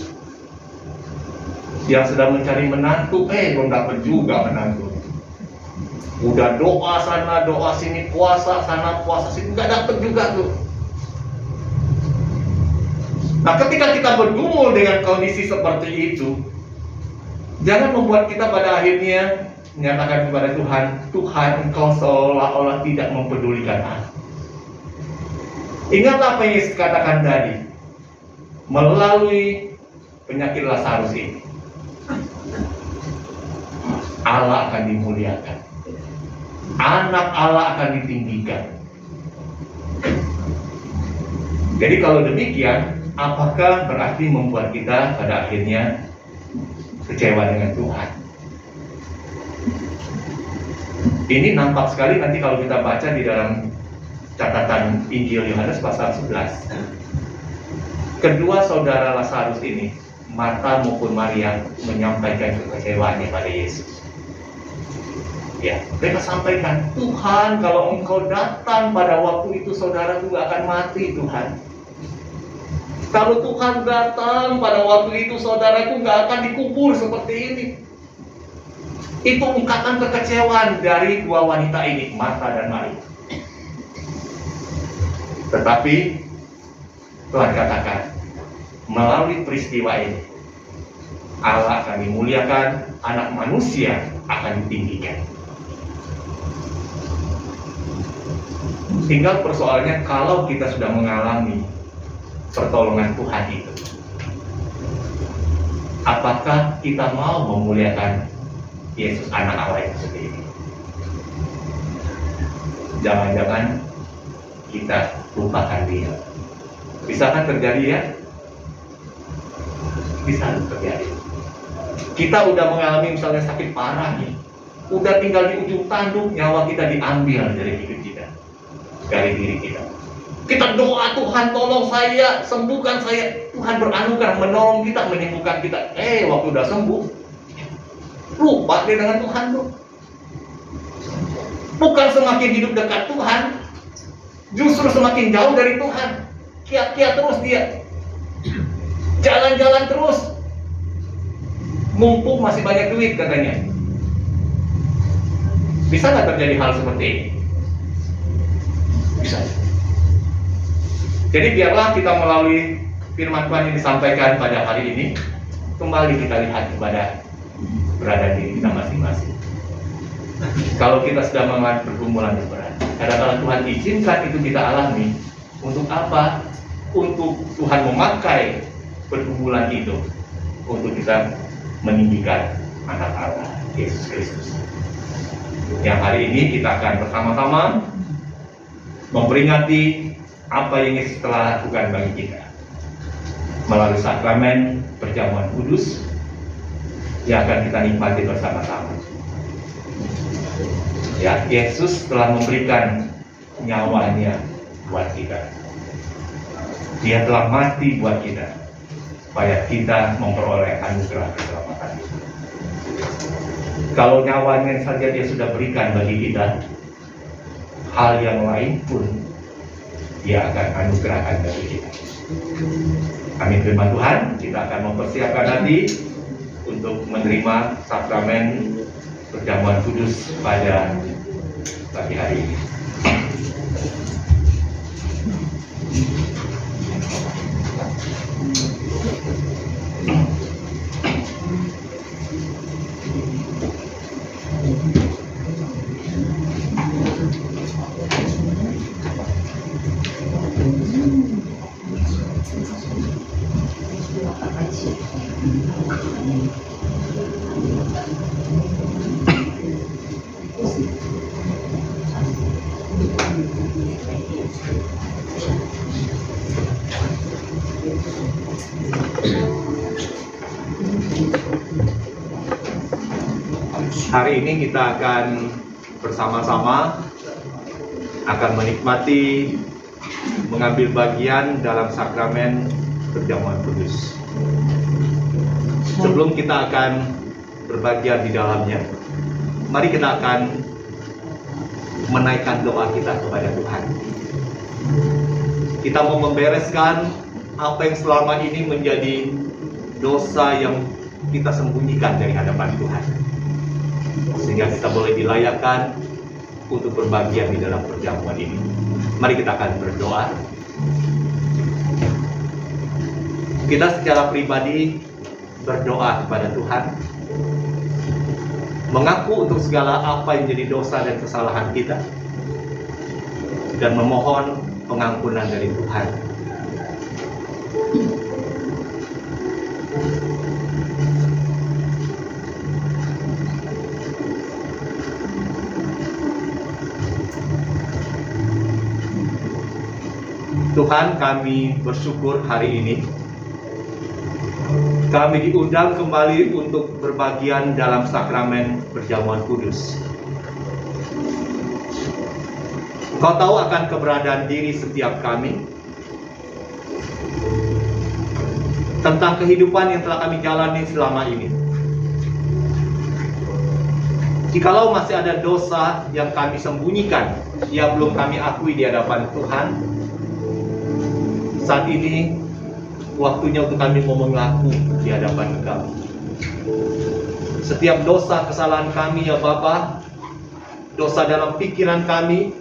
yang sedang mencari menantu, belum dapat juga menantu. Udah doa sana, doa sini, puasa sana, puasa sini, nggak dapat juga tuh. Nah, ketika kita bergumul dengan kondisi seperti itu, jangan membuat kita pada akhirnya menyatakan kepada Tuhan, Tuhan, Engkau seolah-olah tidak mempedulikan aku. Ingatlah apa yang Yesus katakan tadi, melalui penyakit Lazarus ini, Allah akan dimuliakan, anak Allah akan ditinggikan. Jadi kalau demikian, apakah berarti membuat kita pada akhirnya kecewa dengan Tuhan? Ini nampak sekali nanti kalau kita baca di dalam catatan Injil Yohanes pasal 11. Kedua saudara Lazarus ini, Marta maupun Maria, menyampaikan kekecewaannya pada Yesus. Ya, mereka sampaikan, Tuhan, kalau Engkau datang pada waktu itu, saudaraku gak akan mati, Tuhan. Kalau Tuhan datang pada waktu itu, saudaraku gak akan dikubur seperti ini. Itu ungkapan kekecewaan dari dua wanita ini, Marta dan Maria. Tetapi Tuhan katakan, melalui peristiwa ini, Allah akan dimuliakan, anak manusia akan ditinggikan. Tinggal persoalannya kalau kita sudah mengalami pertolongan Tuhan itu, apakah kita mau memuliakan Yesus anak Allah itu sendiri? jangan-jangan kita lupakan dia. Bisa kan terjadi ya? Bisa terjadi. Kita udah mengalami misalnya sakit parah nih, udah tinggal di ujung tanduk, nyawa kita diambil dari hidup kita, dari diri kita. Kita doa, Tuhan tolong saya, sembuhkan saya. Tuhan beranugerah menolong kita, menyembuhkan kita. Waktu udah sembuh, lupa dia dengan Tuhan tuh. Bukan semakin hidup dekat Tuhan, justru semakin jauh dari Tuhan. Kiat-kiat terus dia, jalan-jalan terus, mumpung masih banyak duit katanya. Bisa nggak terjadi hal seperti ini? Bisa. Jadi biarlah kita melalui firman Tuhan yang disampaikan pada hari ini, kembali kita lihat kepada berada diri kita masing-masing. Kalau kita sudah mengalami pergumulan yang berat, kadang-kadang Tuhan izinkan itu kita alami. Untuk apa? Untuk Tuhan memakai pergumulan itu untuk kita meninggikan anak Allah, Yesus Kristus. Yang hari ini kita akan bersama-sama memperingati apa yang Yesus telah lakukan bagi kita melalui sakramen perjamuan kudus yang akan kita nikmati bersama-sama. Ya, Yesus telah memberikan nyawanya buat kita. Dia telah mati buat kita supaya kita memperoleh anugerah keselamatan. Kalau nyawanya saja dia sudah berikan bagi kita, hal yang lain pun dia akan anugerahkan bagi kita. Amin firman Tuhan. Kita akan mempersiapkan nanti untuk menerima sakramen perjamuan kudus pada pagi hari ini. Hari ini kita akan bersama-sama akan menikmati mengambil bagian dalam sakramen perjamuan kudus. Sebelum kita akan berbagian di dalamnya, mari kita akan menaikkan doa kita kepada Tuhan. Kita mau membereskan apa yang selama ini menjadi dosa yang kita sembunyikan dari hadapan Tuhan, sehingga kita boleh dilayakkan untuk berbagian di dalam perjamuan ini. Mari kita akan berdoa. Kita secara pribadi berdoa kepada Tuhan, mengaku untuk segala apa yang jadi dosa dan kesalahan kita, dan memohon pengampunan dari Tuhan. Tuhan, kami bersyukur hari ini kami diundang kembali untuk berbagian dalam sakramen perjamuan kudus. Kau tahu akan keberadaan diri setiap kami, tentang kehidupan yang telah kami jalani selama ini. Jikalau masih ada dosa yang kami sembunyikan, yang belum kami akui di hadapan Tuhan, saat ini waktunya untuk kami mau mengaku di hadapan Engkau. Setiap dosa kesalahan kami ya Bapa, dosa dalam pikiran kami,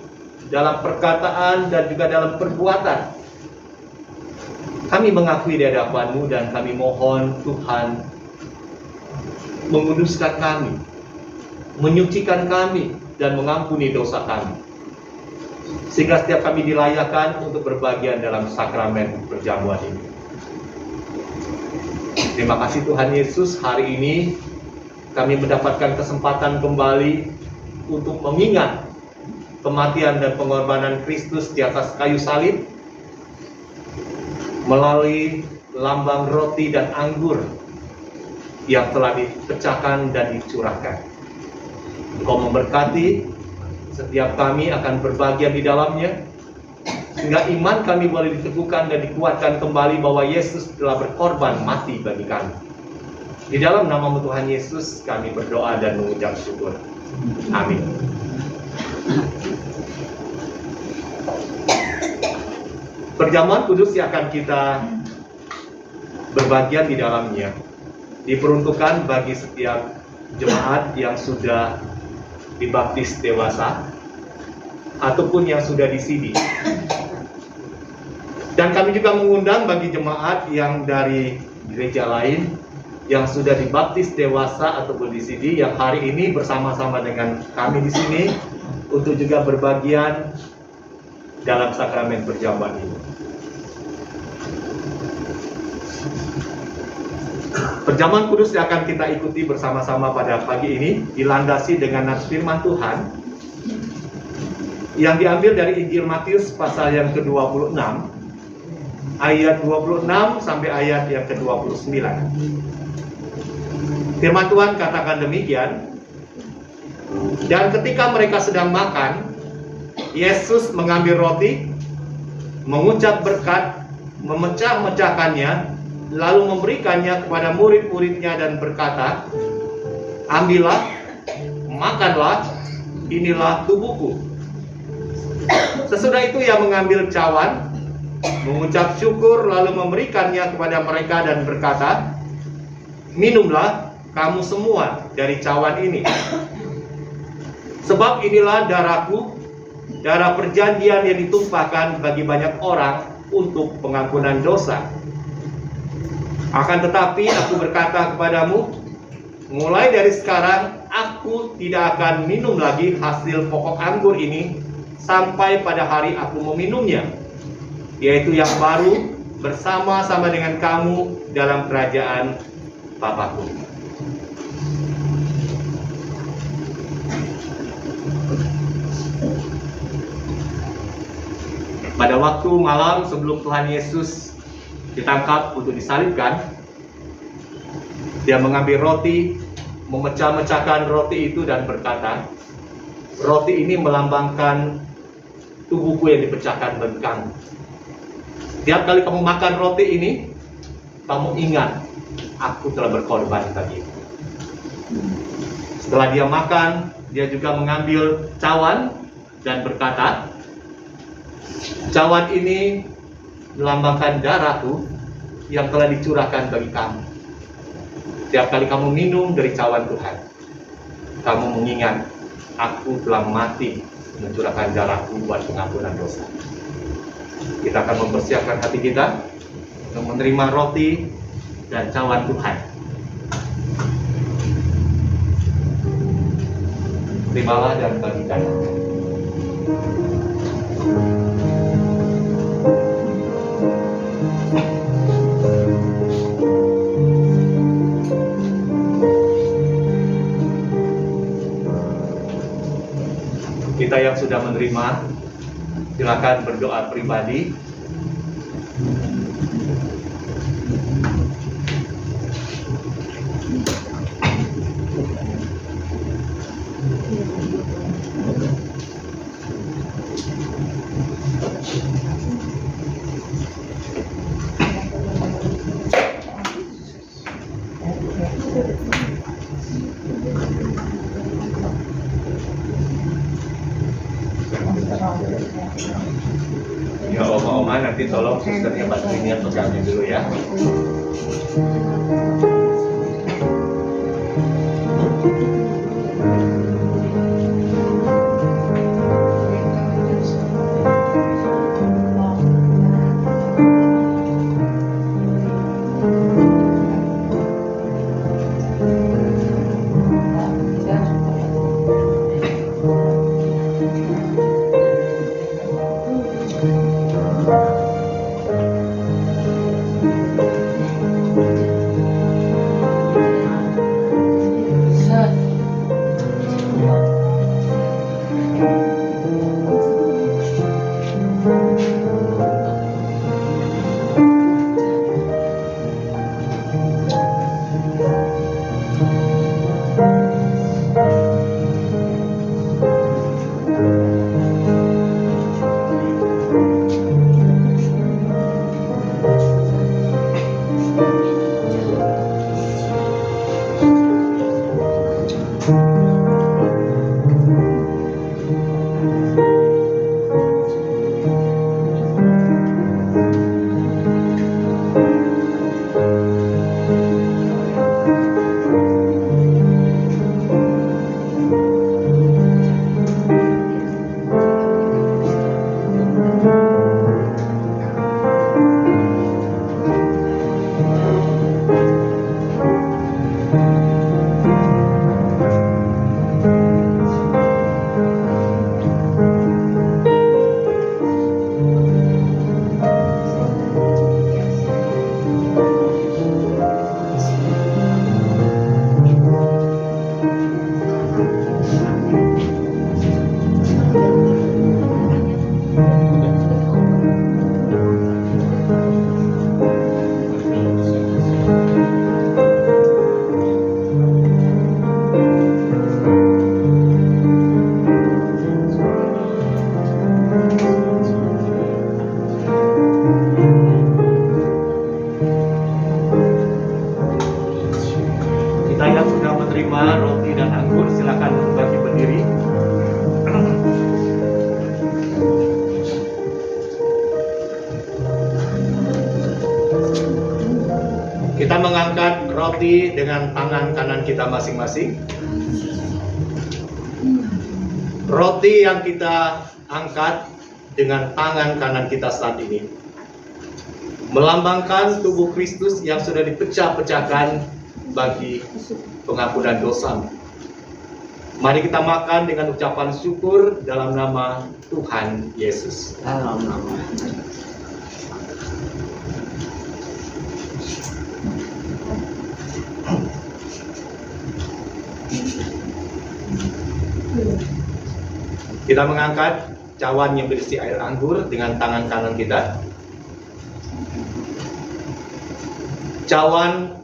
dalam perkataan dan juga dalam perbuatan, kami mengakui di hadapan-Mu, dan kami mohon Tuhan menguduskan kami, menyucikan kami, dan mengampuni dosa kami, sehingga setiap kami dilayakkan untuk berbagian dalam sakramen perjamuan ini. Terima kasih Tuhan Yesus, hari ini kami mendapatkan kesempatan kembali untuk mengingat kematian dan pengorbanan Kristus di atas kayu salib melalui lambang roti dan anggur yang telah dipecahkan dan dicurahkan. Engkau memberkati setiap kami akan berbahagia di dalamnya, sehingga iman kami boleh diteguhkan dan dikuatkan kembali bahwa Yesus telah berkorban mati bagi kami. Di dalam nama Tuhan Yesus kami berdoa dan mengucap syukur. Amin. Perjamuan kudus yang akan kita berbagian di dalamnya diperuntukkan bagi setiap jemaat yang sudah dibaptis dewasa ataupun yang sudah disidi. Dan kami juga mengundang bagi jemaat yang dari gereja lain yang sudah dibaptis dewasa ataupun disidi yang hari ini bersama-sama dengan kami di sini untuk juga berbagian dalam sakramen perjamuan ini. Perjamuan kudus yang akan kita ikuti bersama-sama pada pagi ini dilandasi dengan nats firman Tuhan yang diambil dari Injil Matius pasal yang ke-26 ayat 26 sampai ayat yang ke-29. Firman Tuhan katakan demikian, dan ketika mereka sedang makan, Yesus mengambil roti, mengucap berkat, memecah-mecahkannya, lalu memberikannya kepada murid-muridnya dan berkata, "Ambillah, makanlah, inilah tubuhku." Sesudah itu ia mengambil cawan, mengucap syukur, lalu memberikannya kepada mereka dan berkata, "Minumlah kamu semua dari cawan ini. Sebab inilah darahku, darah perjanjian yang ditumpahkan bagi banyak orang untuk pengampunan dosa. Akan tetapi aku berkata kepadamu, mulai dari sekarang aku tidak akan minum lagi hasil pokok anggur ini sampai pada hari aku meminumnya, yaitu yang baru bersama-sama dengan kamu dalam kerajaan Bapa-Ku." Pada waktu malam sebelum Tuhan Yesus ditangkap untuk disalibkan, dia mengambil roti, memecah-mecahkan roti itu dan berkata, "Roti ini melambangkan tubuhku yang dipecahkan bagi kamu. Tiap kali kamu makan roti ini, kamu ingat aku telah berkorban bagimu." Setelah dia makan, dia juga mengambil cawan dan berkata, "Cawan ini melambangkan darahku yang telah dicurahkan bagi kamu. Tiap kali kamu minum dari cawan Tuhan, kamu mengingat aku telah mati mencurahkan darahku buat pengampunan dosa." Kita akan mempersiapkan hati kita untuk menerima roti dan cawan Tuhan. Terimalah dan bagikan. Kita yang sudah menerima, silakan berdoa pribadi. Ya oma-oma, nanti tolong susternya bantuinnya pegangnya dulu ya. Kita yang sudah menerima roti dan anggur, silakan bagi berdiri. Kita mengangkat roti dengan tangan kanan kita masing-masing. Roti yang kita angkat dengan tangan kanan kita saat ini melambangkan tubuh Kristus yang sudah dipecah-pecahkan bagi pengampunan dosa. Mari kita makan dengan ucapan syukur dalam nama Tuhan Yesus. Kita mengangkat cawan yang berisi air anggur dengan tangan kanan kita. Cawan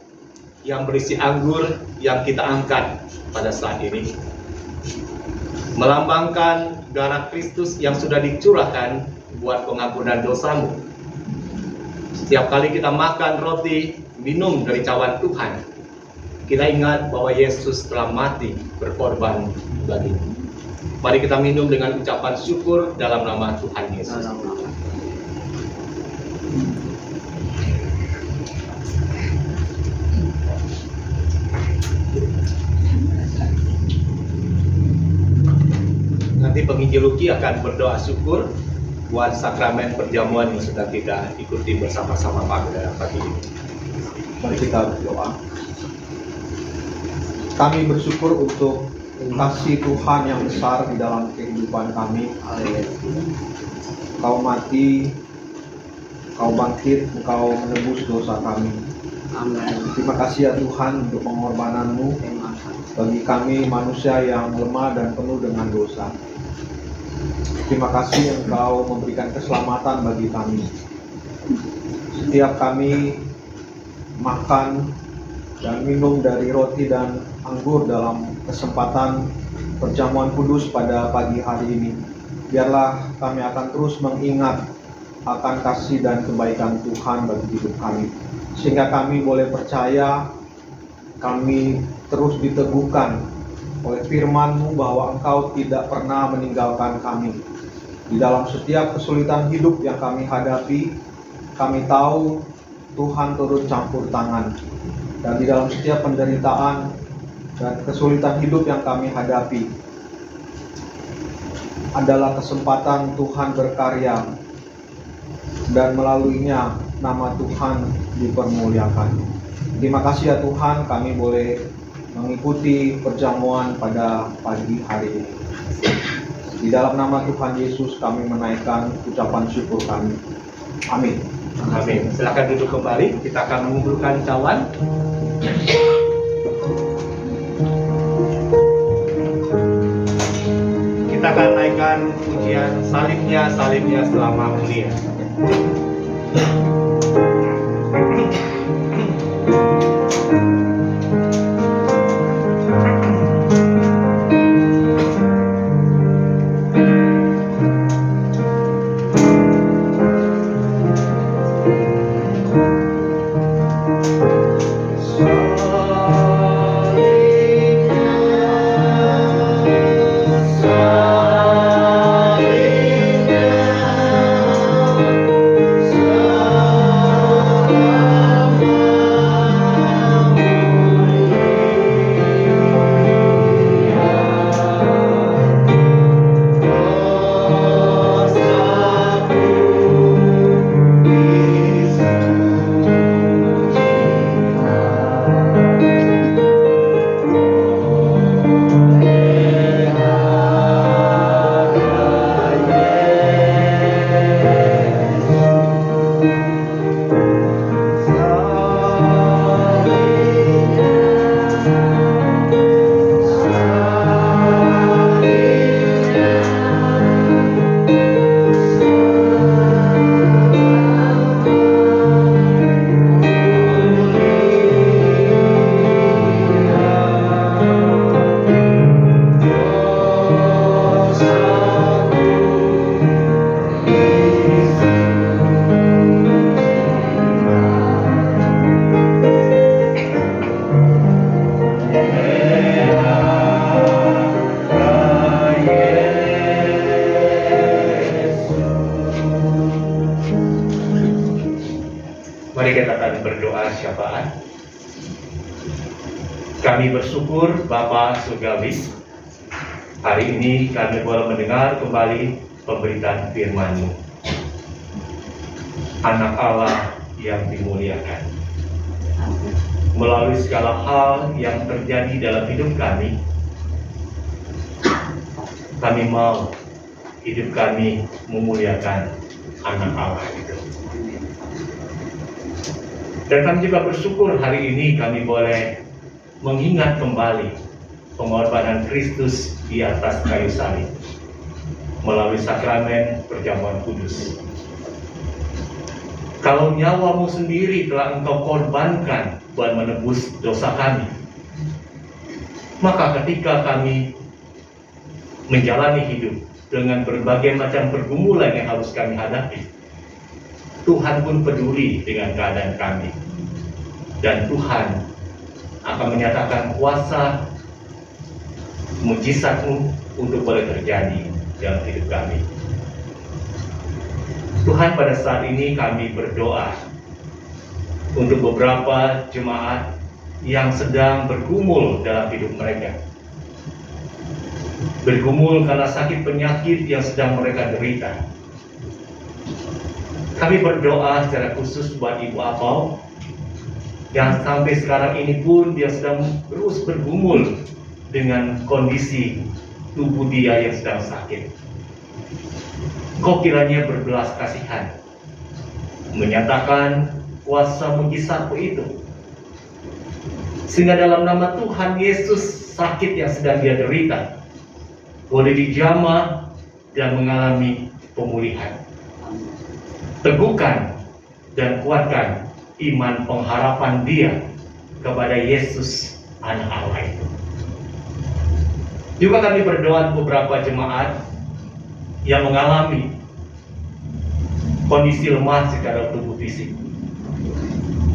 yang berisi anggur yang kita angkat pada saat ini melambangkan darah Kristus yang sudah dicurahkan buat pengampunan dosamu. Setiap kali kita makan roti, minum dari cawan Tuhan, kita ingat bahwa Yesus telah mati berkorban bagimu. Mari kita minum dengan ucapan syukur dalam nama Tuhan Yesus. Nanti penginjil Luki akan berdoa syukur buat sakramen perjamuan yang sudah kita ikuti bersama-sama pada pagi ini. Mari kita berdoa. Kami bersyukur untuk kasih Tuhan yang besar di dalam kehidupan kami. Kau mati, Kau bangkit, Kau menebus dosa kami. Terima kasih ya Tuhan untuk pengorbanan-Mu bagi kami manusia yang lemah dan penuh dengan dosa. Terima kasih Engkau memberikan keselamatan bagi kami. Setiap kami makan dan minum dari roti dan anggur dalam kesempatan perjamuan kudus pada pagi hari ini, biarlah kami akan terus mengingat akan kasih dan kebaikan Tuhan bagi hidup kami, sehingga kami boleh percaya, kami terus diteguhkan oleh firman-Mu bahwa Engkau tidak pernah meninggalkan kami. Di dalam setiap kesulitan hidup yang kami hadapi, kami tahu Tuhan turut campur tangan. Dan di dalam setiap penderitaan dan kesulitan hidup yang kami hadapi adalah kesempatan Tuhan berkarya, dan melaluinya nama Tuhan dipermuliakan. Terima kasih ya Tuhan, kami boleh mengikuti perjamuan pada pagi hari ini. Di dalam nama Tuhan Yesus kami menaikkan ucapan syukur kami. Amin. Amin. Silakan duduk kembali. Kita akan mengumpulkan cawan. Kita akan naikkan pujian salibnya selama mulia. Kami bersyukur Bapa Surgawi, hari ini kami boleh mendengar kembali pemberitaan firman-Mu. Anak Allah yang dimuliakan. Melalui segala hal yang terjadi dalam hidup kami mau hidup kami memuliakan anak Allah itu. Dan kami juga bersyukur hari ini kami boleh mengingat kembali pengorbanan Kristus di atas kayu salib melalui sakramen perjamuan kudus. Kalau nyawamu sendiri telah Engkau korbankan buat menebus dosa kami, maka ketika kami menjalani hidup dengan berbagai macam pergumulan yang harus kami hadapi, Tuhan pun peduli dengan keadaan kami. Dan Tuhan akan menyatakan kuasa mujizat-Mu untuk boleh terjadi dalam hidup kami. Tuhan, pada saat ini kami berdoa untuk beberapa jemaat yang sedang bergumul dalam hidup mereka. Bergumul karena sakit penyakit yang sedang mereka derita. Kami berdoa secara khusus buat Ibu Apau yang sampai sekarang ini pun dia sedang terus bergumul dengan kondisi tubuh dia yang sedang sakit. Kau kiranya berbelas kasihan, menyatakan kuasa mujizat-Mu itu, sehingga dalam nama Tuhan Yesus sakit yang sedang dia derita boleh dijamah dan mengalami pemulihan. Teguhkan dan kuatkan iman pengharapan dia kepada Yesus anak Allah itu. Juga kami berdoa beberapa jemaat yang mengalami kondisi lemah secara tubuh fisik.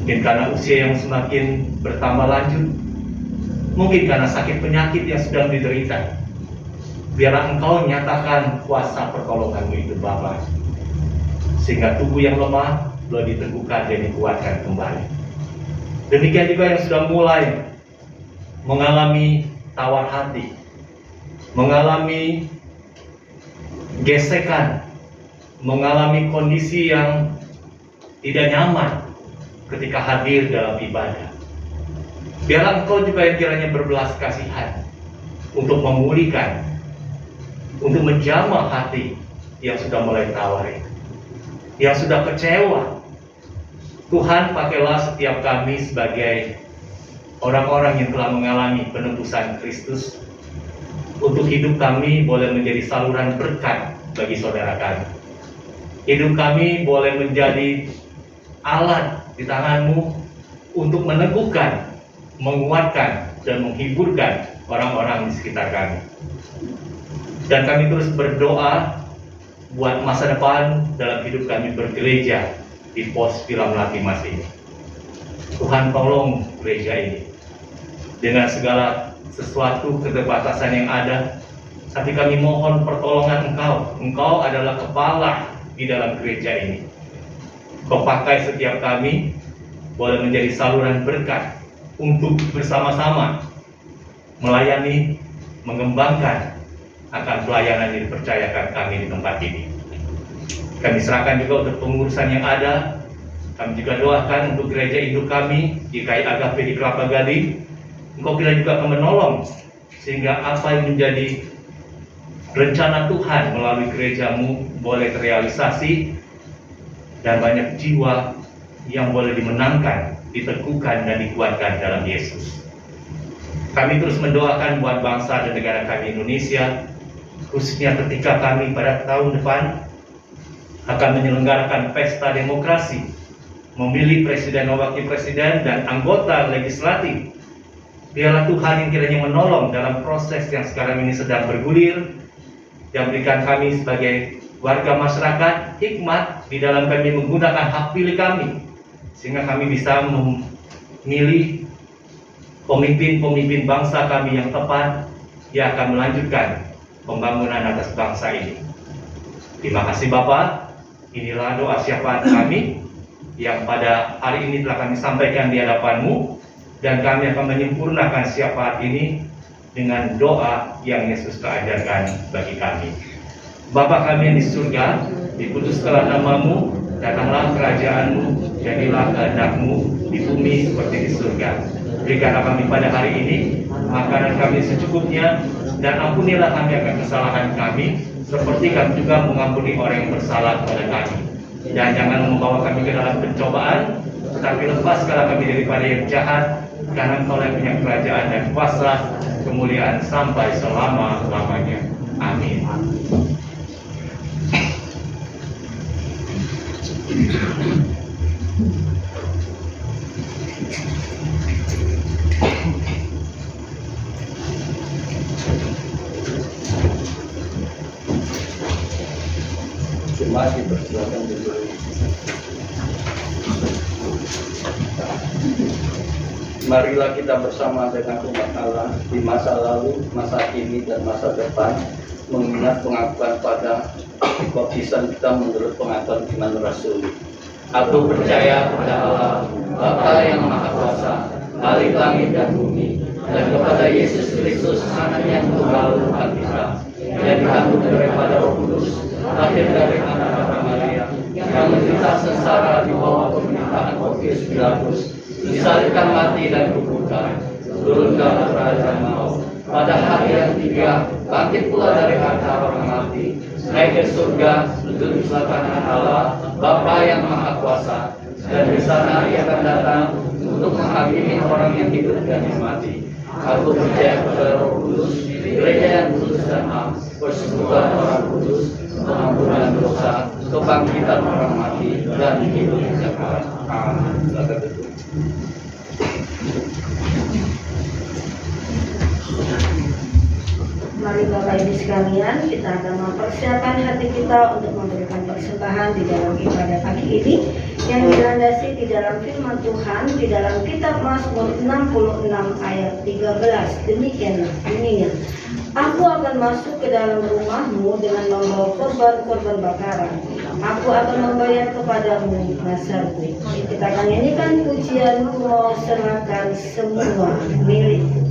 Mungkin karena usia yang semakin bertambah lanjut, mungkin karena sakit penyakit yang sedang diderita. Biarlah Engkau nyatakan kuasa pertolongan-Mu itu Bapa, sehingga tubuh yang lemah boleh diteguhkan dan dikuatkan kembali. Demikian juga yang sudah mulai mengalami tawar hati, mengalami gesekan, mengalami kondisi yang tidak nyaman ketika hadir dalam ibadah. Biarlah Engkau juga yang kiranya berbelas kasihan untuk memulihkan, untuk menjamah hati yang sudah mulai tawar itu, yang sudah kecewa. Tuhan, pakailah setiap kami sebagai orang-orang yang telah mengalami penebusan Kristus, untuk hidup kami boleh menjadi saluran berkat bagi saudara kami. Hidup kami boleh menjadi alat di tangan-Mu untuk meneguhkan, menguatkan, dan menghiburkan orang-orang di sekitar kami. Dan kami terus berdoa buat masa depan dalam hidup kami bergereja di Pos Pilam Melati Mas ini. Tuhan, tolong gereja ini dengan segala sesuatu keterbatasan yang ada, tapi kami mohon pertolongan Engkau. Engkau adalah kepala di dalam gereja ini. Kau pakai setiap kami boleh menjadi saluran berkat untuk bersama-sama melayani, mengembangkan akan pelayanan yang dipercayakan kami di tempat ini. Kami serahkan juga untuk pengurusan yang ada. Kami juga doakan untuk gereja induk kami GKI Agape di Kelapa Gading. Engkau kira juga akan menolong sehingga apa yang menjadi rencana Tuhan melalui gereja-Mu boleh terrealisasi, dan banyak jiwa yang boleh dimenangkan, diteguhkan, dan dikuatkan dalam Yesus. Kami terus mendoakan buat bangsa dan negara kami Indonesia, khususnya ketika kami pada tahun depan akan menyelenggarakan pesta demokrasi, memilih presiden dan wakil presiden dan anggota legislatif. Biarlah Tuhan yang kiranya menolong dalam proses yang sekarang ini sedang bergulir, dan berikan kami sebagai warga masyarakat hikmat di dalam kami menggunakan hak pilih kami, sehingga kami bisa memilih pemimpin-pemimpin bangsa kami yang tepat, yang akan melanjutkan pembangunan atas bangsa ini. Terima kasih Bapak. Inilah doa syafaat kami yang pada hari ini telah kami sampaikan di hadapan-Mu. dan kami akan menyempurnakan syafaat ini dengan doa yang Yesus ajarkan bagi kami. Bapa kami yang di surga, dikuduskanlah namamu, datanglah kerajaanmu, jadilah kehendak-Mu di bumi seperti di surga. Berikanlah kami pada hari ini makanan kami secukupnya, dan ampunilah kami akan kesalahan kami, seperti kami juga mengampuni orang yang bersalah kepada kami. Dan jangan membawa kami ke dalam pencobaan, tetapi lepaskanlah kami daripada yang jahat, karena Engkau yang punya kerajaan dan kuasa, kemuliaan sampai selama-lamanya. Amin. Jemaat dipersilakan duduk. Marilah kita bersama dengan umat Allah di masa lalu, masa kini, dan masa depan mengingat pengakuan pada baptisan kita menurut pengakuan iman rasuli. Aku percaya kepada Allah, Bapa yang Maha Kuasa, Khalik langit dan bumi, dan kepada Yesus Kristus, Anaknya yang tunggal Tuhan kita, yang dikandung daripada Roh Kudus, lahir dari anak Maria, yang menderita sengsara di bawah pemerintahan Pontius Pilatus, disalibkan, mati, dan dikuburkan, turun dalam kerajaan maut. Pada hari yang ketiga, bangkit pula dari antara orang mati, naik ke surga, duduk di sebelah kanan Allah, Bapa yang Maha Kuasa, dan di sana Ia akan datang untuk menghakimi orang yang hidup dan yang mati. Aku percaya kepada Roh Kudus, gereja yang kudus dan am, persekutuan orang kudus, pengampunan dosa, kebangkitan orang mati, dan hidup yang kekal. Amin. Silakan duduk. Mari Bapak Ibu sekalian, kita akan mempersiapkan hati kita untuk memberikan persembahan di dalam ibadah pagi ini yang dilandasi di dalam firman Tuhan di dalam kitab Mazmur 66 ayat 13. Demikianlah bunyinya. Aku akan masuk ke dalam rumahmu dengan membawa korban-korban bakaran. Aku akan membayar kepadamu nasarku. Kita akan nyanyikan pujian, ku mau serahkan semua milikku.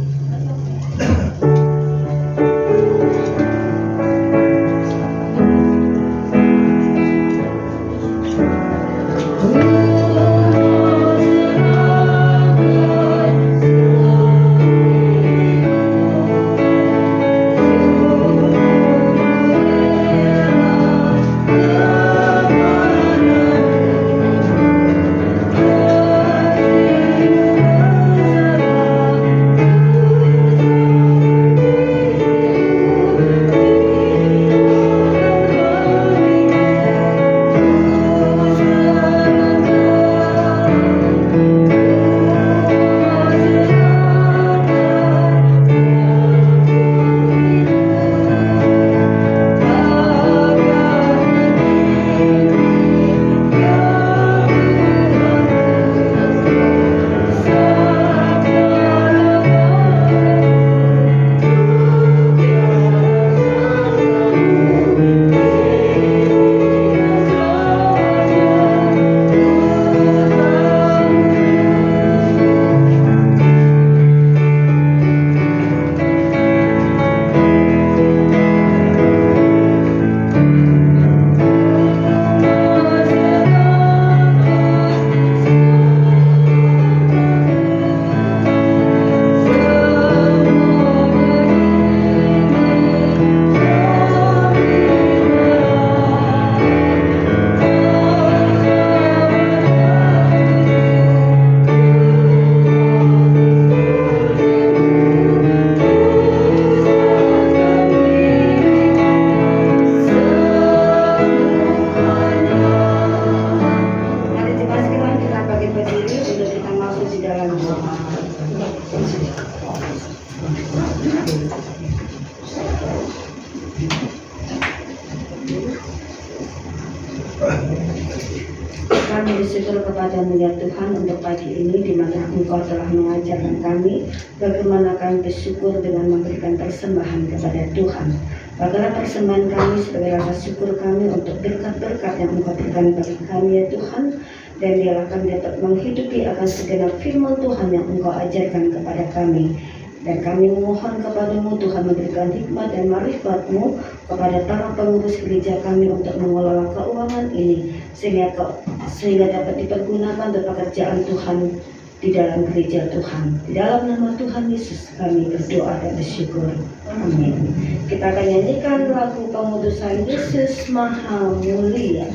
Kami bersyukur kepada-Mu ya Tuhan untuk pagi ini di mana Engkau telah mengajarkan kami bagaimana kami bersyukur dengan memberikan persembahan kepada Tuhan. Bagaimana persembahan kami sebagai rasa syukur kami untuk berkat-berkat yang Engkau berikan bagi kami ya Tuhan. dan biarlah kami dapat menghidupi akan segenap firman Tuhan yang Engkau ajarkan kepada kami. Dan kami memohon kepadamu Tuhan memberikan hikmat dan marifat-Mu kepada para pengurus gereja kami untuk mengelola keuangan ini sehingga dapat dipergunakan untuk pekerjaan Tuhan di dalam gereja Tuhan. Di dalam nama Tuhan Yesus kami berdoa dan bersyukur. Amin. Kita akan nyanyikan lagu pengudusan Yesus Maha Mulia.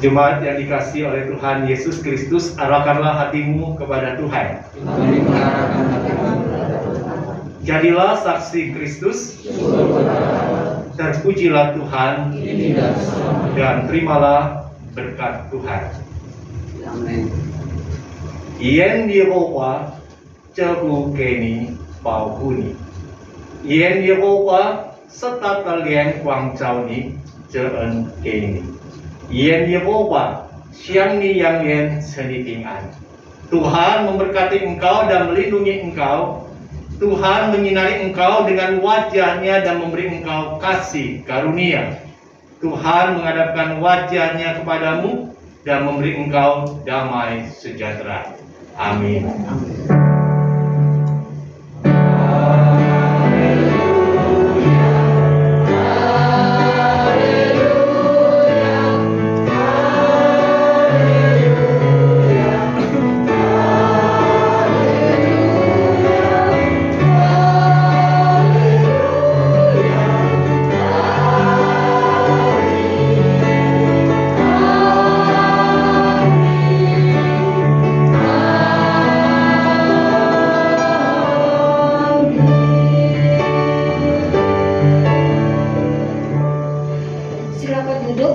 Jemaat yang dikasihi oleh Tuhan Yesus Kristus, arahkanlah hatimu kepada Tuhan. Jadilah saksi Kristus, terpujilah Tuhan, dan terimalah berkat Tuhan. Yen Yehova cehu keni pau huni. Yen Yehova serta kalian kuang cao ni ceen keni. Yen Yehova siang ni yang yen senitingan. Tuhan memberkati engkau dan melindungi engkau. Tuhan menyinari engkau dengan wajahnya dan memberi engkau kasih karunia. Tuhan menghadapkan wajahnya kepadamu dan memberi engkau damai sejahtera. Amin.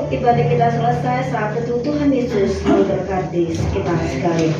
Ibadah kita selesai saat itu Tuhan Yesus memberkati kita sekalian.